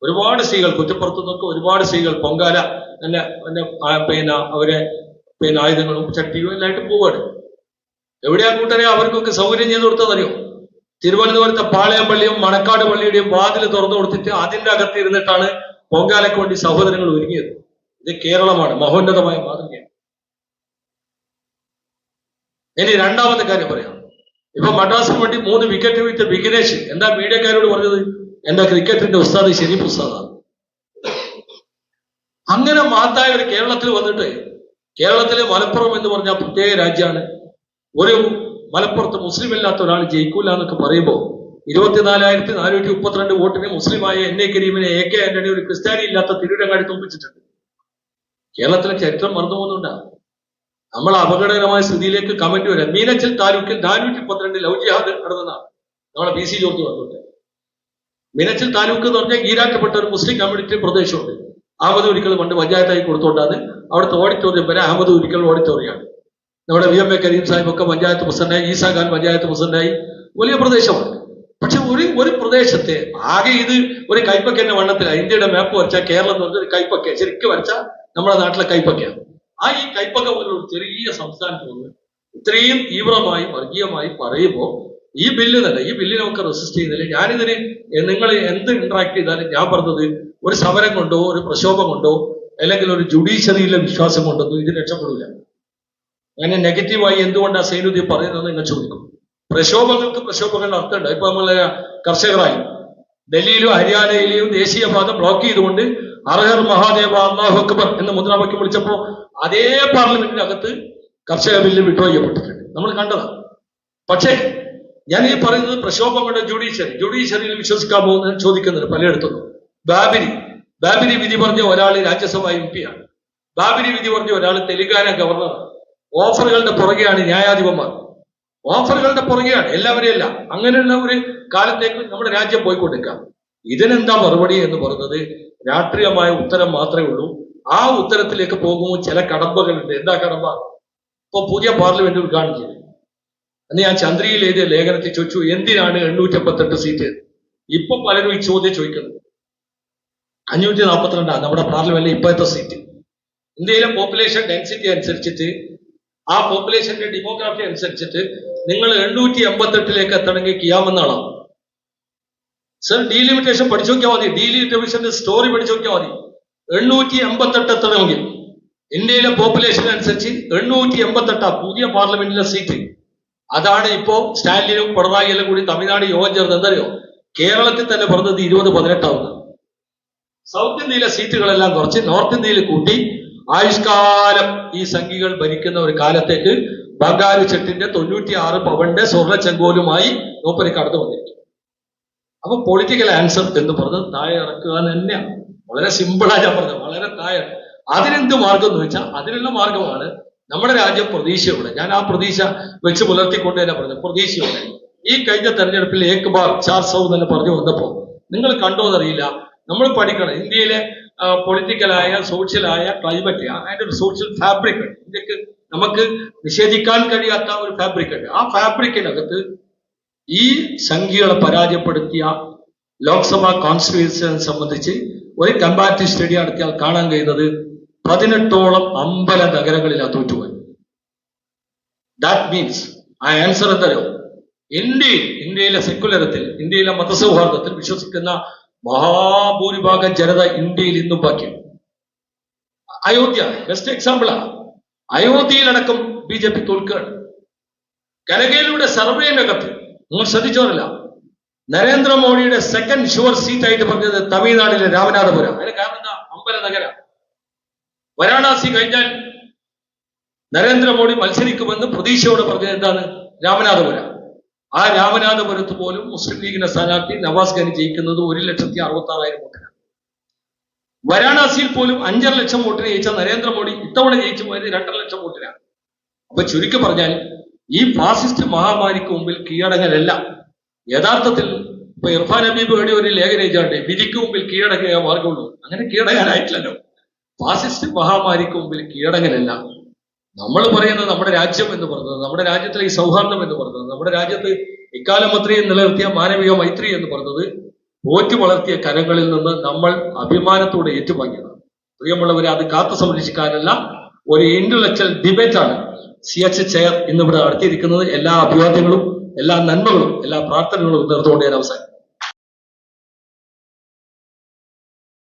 ഒരുപാട് സ്ത്രീകൾ, കുറ്റപ്പുറത്തു നിന്നൊക്കെ ഒരുപാട് സ്ത്രീകൾ പൊങ്കാല അവരെ ആയുധങ്ങളും ചട്ടിയും എല്ലായിട്ട് പോവാണ്. എവിടെയാ കൂട്ടരെ അവർക്കൊക്കെ സൗകര്യം ചെയ്ത് കൊടുത്തതറിയോ? തിരുവനന്തപുരത്തെ പാളയം പള്ളിയും മണക്കാട് പള്ളിയുടെയും വാതിൽ തുറന്നു കൊടുത്തിട്ട് അതിന്റെ അകത്ത് ഇരുന്നിട്ടാണ് പൊങ്കാലയ്ക്ക് വേണ്ടി സഹോദരങ്ങൾ ഒരുങ്ങിയത്. ഇത് കേരളമാണ്, മഹോന്നതമായ മാതൃകയാണ്. ഇനി രണ്ടാമത്തെ കാര്യം പറയാം. ഇപ്പൊ മദ്രാസിന് വേണ്ടി 3 വിക്കറ്റ് വീഴ്ത്തിയ വിഘ്നേഷ് എന്താ മീഡിയക്കാരോട് പറഞ്ഞത്? എന്റെ ക്രിക്കറ്റിന്റെ ഉസ്താദ് ഷെരീഫ് ഉസ്താദാണ്. അങ്ങനെ മഹത്തായ ഒരു കേരളത്തിൽ വന്നിട്ട്, കേരളത്തിലെ മലപ്പുറം എന്ന് പറഞ്ഞാൽ പ്രത്യേക രാജ്യമാണ്. ഒരു മലപ്പുറത്ത് മുസ്ലിം അല്ലാത്ത ഒരാൾ ജയിക്കൂല എന്നൊക്കെ പറയുമ്പോൾ 24,432 വോട്ടിന് മുസ്ലിമായ എൻ.എ. കരീമിനെ A.K. ആന്റണി ഒരു ക്രിസ്ത്യാനി ഇല്ലാത്ത തിരൂരങ്ങാടി തോൽപ്പിച്ചിട്ടുണ്ട്. കേരളത്തിലെ ചരിത്രം മറന്നു പോകുന്നുണ്ടാ. നമ്മൾ അപകടകരമായ സ്ഥിതിയിലേക്ക് കമന്റ് വരാം. മീനച്ചിൽ താലൂക്കിൽ 412 ലവ് ജിഹാദ് നടന്നതാണ്. നമ്മളെ PC ജോർജ് പറഞ്ഞിട്ട്. മീനച്ചിൽ താലൂക്ക് എന്ന് പറഞ്ഞാൽ ഈരാറ്റപ്പെട്ട ഒരു മുസ്ലിം കമ്മ്യൂണിറ്റി പ്രദേശമുണ്ട്. അഹമ്മദ് ഒരിക്കൽ പണ്ട് പഞ്ചായത്തായി കൊടുത്തോണ്ടാണ് അവിടുത്തെ ഓഡിറ്റോറിയം വരെ അഹമ്മദ് ഒരിക്കൽ ഓഡിറ്റോറിയമാണ്. നമ്മുടെ V.M.A. കരീം സാഹിബ് ഒക്കെ പഞ്ചായത്ത് പ്രസിഡന്റായി, ഈസാ ഖാൻ പഞ്ചായത്ത് പ്രസിഡന്റായി. വലിയ പ്രദേശമാണ്. പക്ഷെ ഒരു പ്രദേശത്തെ ആകെ ഇത് ഒരു കൈപ്പക്കന്റെ വണ്ണത്തിലാണ്. ഇന്ത്യയുടെ മാപ്പ് വരച്ചാൽ കേരളം എന്ന് പറഞ്ഞ ഒരു കൈപ്പക്ക, ശരിക്കും വരച്ചാൽ നമ്മുടെ നാട്ടിലെ കൈപ്പക്കയാണ്. ഈ കൈപ്പക്ക പോലുള്ള ഒരു ചെറിയ സംസ്ഥാനത്ത് നിന്ന് ഇത്രയും തീവ്രമായി വർഗീയമായി പറയുമ്പോൾ ഈ ബില്ല് തന്നെ, ഈ ബില്ലിനൊക്കെ റെസിസ്റ്റ് ചെയ്യുന്നില്ല. ഞാനിതിന് നിങ്ങൾ എന്ത് ഇന്ററാക്ട് ചെയ്താലും ഞാൻ പറഞ്ഞത് ഒരു സമരം കൊണ്ടോ ഒരു പ്രക്ഷോഭം കൊണ്ടോ അല്ലെങ്കിൽ ഒരു ജുഡീഷ്യറിയിലെ വിശ്വാസം കൊണ്ടൊന്നും ഇത് രക്ഷപ്പെടില്ല. അങ്ങനെ നെഗറ്റീവായി എന്തുകൊണ്ടാണ് സൈനുദ്ദീൻ പറയുന്നത് നിങ്ങൾ ചോദിക്കും. പ്രക്ഷോഭങ്ങളുടെ അർത്ഥമുണ്ട്. ഇപ്പൊ നമ്മളെ കർഷകരായി ഡൽഹിയിലും ഹരിയാനയിലെയും ദേശീയപാത ബ്ലോക്ക് ചെയ്തുകൊണ്ട് അർഹർ മഹാദേവ അല്ലാഹു അക്ബർ എന്ന് മുദ്രാവാക്യം വിളിച്ചപ്പോ അതേ പാർലമെന്റിനകത്ത് കർഷക ബില്ല് വിഡ്രോ ചെയ്യപ്പെട്ടിട്ടുണ്ട്. നമ്മൾ കണ്ടതാണ്. പക്ഷേ ഞാൻ ഈ പറയുന്നത് പ്രക്ഷോഭങ്ങളുടെ ജുഡീഷ്യറിയിൽ വിശ്വസിക്കാൻ പോകുന്നത് ചോദിക്കുന്നുണ്ട് പലയിടത്തും. ബാബരി വിധി പറഞ്ഞ ഒരാൾ രാജ്യസഭ MP ആണ്. ബാബരി വിധി പറഞ്ഞ ഒരാൾ തെലങ്കാന ഗവർണറാണ്. ഓഫറുകളുടെ പുറകെയാണ് ന്യായാധിപന്മാർ, ഓഫറുകളുടെ പുറകെയാണ് എല്ലാവരെയും അല്ല. അങ്ങനെയുള്ള ഒരു കാലത്തേക്ക് നമ്മുടെ രാജ്യം പോയിക്കൊണ്ടിരിക്കാം. ഇതിനെന്താ മറുപടി എന്ന് പറയുന്നത് രാഷ്ട്രീയമായ ഉത്തരം മാത്രമേ ഉള്ളൂ. ആ ഉത്തരത്തിലേക്ക് പോകുമ്പോൾ ചില കടമ്പകളുണ്ട്. എന്താ കടമ്പ? ഇപ്പൊ പുതിയ പാർലമെന്റ് ഉദ്ഘാടനം ചെയ്തു. അന്ന് ഞാൻ ചന്ദ്രയിൽ എഴുതിയ ലേഖനത്തിൽ ചോദിച്ചു എന്തിനാണ് 858 സീറ്റ്. ഇപ്പൊ പലരും ഈ ചോദ്യം ചോദിക്കുന്നത്. 542 നമ്മുടെ പാർലമെന്റിലെ ഇപ്പോഴത്തെ സീറ്റ്. ഇന്ത്യയിലെ പോപ്പുലേഷൻ ഡെൻസിറ്റി അനുസരിച്ചിട്ട്, ആ പോപ്പുലേഷന്റെ ഡെമോഗ്രാഫി അനുസരിച്ചിട്ട് നിങ്ങൾ 888 എത്തണമെങ്കിൽ കിയാമെന്നാണോ? സർ, ഡീലിമിറ്റേഷൻ പഠിച്ചു നോക്കിയാൽ മതി. ഡീലിമിറ്റേഷന്റെ സ്റ്റോറി പഠിച്ചു നോക്കിയാൽ മതി. 888 എത്തണമെങ്കിൽ ഇന്ത്യയിലെ പോപ്പുലേഷൻ അനുസരിച്ച് 888 പുതിയ പാർലമെന്റിലെ സീറ്റ്. അതാണ് ഇപ്പോ സ്റ്റാലിനും പിണറായിയെല്ലാം കൂടി തമിഴ്നാട് യോഗം ചേർന്ന് എന്തറിയോ കേരളത്തിൽ തന്നെ പറഞ്ഞത് 2018 ആവുന്നത്. സൗത്ത് ഇന്ത്യയിലെ സീറ്റുകളെല്ലാം കുറച്ച് നോർത്ത് ഇന്ത്യയിൽ കൂട്ടി ആയുഷ്കാലം ഈ സംഘികൾ ഭരിക്കുന്ന ഒരു കാലത്തേക്ക് ബംഗാരു ചെട്ടിന്റെ 96 പവന്റെ സ്വർണ്ണ ചെങ്കോലുമായി മൂപ്പര് കടന്നു വന്നിരിക്കും. അപ്പൊ പൊളിറ്റിക്കൽ ആൻസർ എന്ന് പറഞ്ഞത് താഴെ ഇറക്കുക തന്നെയാണ്. വളരെ സിമ്പിളാണ് ഞാൻ പറഞ്ഞത്, വളരെ താഴെ. അതിനെന്ത് മാർഗം എന്ന് വെച്ചാൽ അതിനുള്ള മാർഗമാണ് നമ്മുടെ രാജ്യം പ്രതീക്ഷയോടെ, ഞാൻ ആ പ്രതീക്ഷ വെച്ച് പുലർത്തിക്കൊണ്ട് തന്നെ പറഞ്ഞു, പ്രതീക്ഷയോടെ ഈ കഴിഞ്ഞ തെരഞ്ഞെടുപ്പിൽ ഏക് ബാർ 400 എന്ന് പറഞ്ഞു വന്നപ്പോ നിങ്ങൾ കണ്ടോന്നറിയില്ല, നമ്മൾ പഠിക്കണം ഇന്ത്യയിലെ പൊളിറ്റിക്കലായ സോഷ്യലായ ക്ലൈമറ്റ്, അതിന്റെ ഒരു സോഷ്യൽ ഫാബ്രിക് ഉണ്ട് ഇന്ത്യക്ക്, നമുക്ക് നിഷേധിക്കാൻ കഴിയാത്ത ഒരു ഫാബ്രിക് ഉണ്ട്. ആ ഫാബ്രിക്കിനകത്ത് ഈ സംഖ്യകളെ പരാജയപ്പെടുത്തിയ ലോക്സഭാ കോൺസ്റ്റിറ്റ്യുവൻസിനെ സംബന്ധിച്ച് ഒരു കമ്പാരിറ്റീവ് സ്റ്റഡി നടത്തിയാൽ കാണാൻ കഴിയുന്നത് 18ഓളം അമ്പല നഗരങ്ങളിലാ തോറ്റുപോയി. ദാറ്റ് മീൻസ് ആ ആൻസർ എന്തല്ലോ ഇന്ത്യയിലെ സെക്കുലരത്തിൽ, ഇന്ത്യയിലെ മതസൗഹാർദ്ദത്തിൽ വിശ്വസിക്കുന്ന മഹാഭൂരിഭാഗം ജനത ഇന്ത്യയിൽ ഇന്നും ബാക്കിയാണ്. അയോധ്യ ബെസ്റ്റ് എക്സാമ്പിളാണ്. അയോധ്യയിലടക്കം BJP തോൽക്കുകയാണ്. കനകയിലൂടെ സർവേനകത്ത് നിങ്ങൾ ശ്രദ്ധിച്ചോറില്ല, നരേന്ദ്രമോദിയുടെ സെക്കൻഡ് ഷുവർ സീറ്റ് ആയിട്ട് പറഞ്ഞത് തമിഴ്നാട്ടിലെ രാമനാഥപുരം. അതിന് കാരണം എന്താ? അമ്പല നഗര. വാരാണസി കഴിഞ്ഞാൽ നരേന്ദ്രമോദി മത്സരിക്കുമെന്ന് പ്രതീക്ഷയോടെ പറഞ്ഞത് എന്താണ്? രാമനാഥപുരം. ആ രാമനാഥപുരത്ത് പോലും മുസ്ലിം ലീഗിന്റെ സ്ഥാനാർത്ഥി നവാസ് ഖാനി ജയിക്കുന്നത് 1,66,000 വോട്ടിനാണ്. വാരാണസിയിൽ പോലും 5.5 ലക്ഷം വോട്ടിന് ജയിച്ച നരേന്ദ്രമോദി ഇത്തവണ ജയിച്ചു പോയത് 2.5 ലക്ഷം വോട്ടിനാണ്. അപ്പൊ ചുരുക്കി പറഞ്ഞാൽ ഈ ഫാസിസ്റ്റ് മഹാമാരിക്ക് മുമ്പിൽ കീഴടങ്ങലല്ല യഥാർത്ഥത്തിൽ. ഇപ്പൊ ഇർഫാൻ ഹബീബ് വേണ്ടി ഒരു ലേഖനം എഴുതാണ്ട് വിധിക്ക് മുമ്പിൽ കീഴടങ്ങിയ മാർഗമുള്ളൂ. അങ്ങനെ കീഴടങ്ങാനായിട്ടില്ലല്ലോ. ഫാസിസ്റ്റ് മഹാമാരിക്ക് മുമ്പിൽ കീഴടങ്ങലല്ല. നമ്മൾ പറയുന്നത് നമ്മുടെ രാജ്യം എന്ന് പറയുന്നത്, നമ്മുടെ രാജ്യത്തിലെ ഈ സൗഹാർദ്ദം എന്ന് പറയുന്നത്, നമ്മുടെ രാജ്യത്ത് ഇക്കാലം അത്രയും നിലനിർത്തിയ മാനവിക മൈത്രി എന്ന് പറയുന്നത് പോറ്റി വളർത്തിയ കരങ്ങളിൽ നിന്ന് നമ്മൾ അഭിമാനത്തോടെ ഏറ്റുവാങ്ങിയതാണ്. പ്രിയമുള്ളവരെ, അത് കാത്തു സംരക്ഷിക്കാനുള്ള ഒരു ഇന്റലക്ച്വൽ ഡിബേറ്റാണ് CH ചെയർ ഇന്നിവിടെ നടത്തിയിരിക്കുന്നത്. എല്ലാ അഭിവാദ്യങ്ങളും എല്ലാ നന്മകളും എല്ലാ പ്രാർത്ഥനകളും നേർന്നുകൊണ്ട് ഞാൻ അവസാനിക്കും.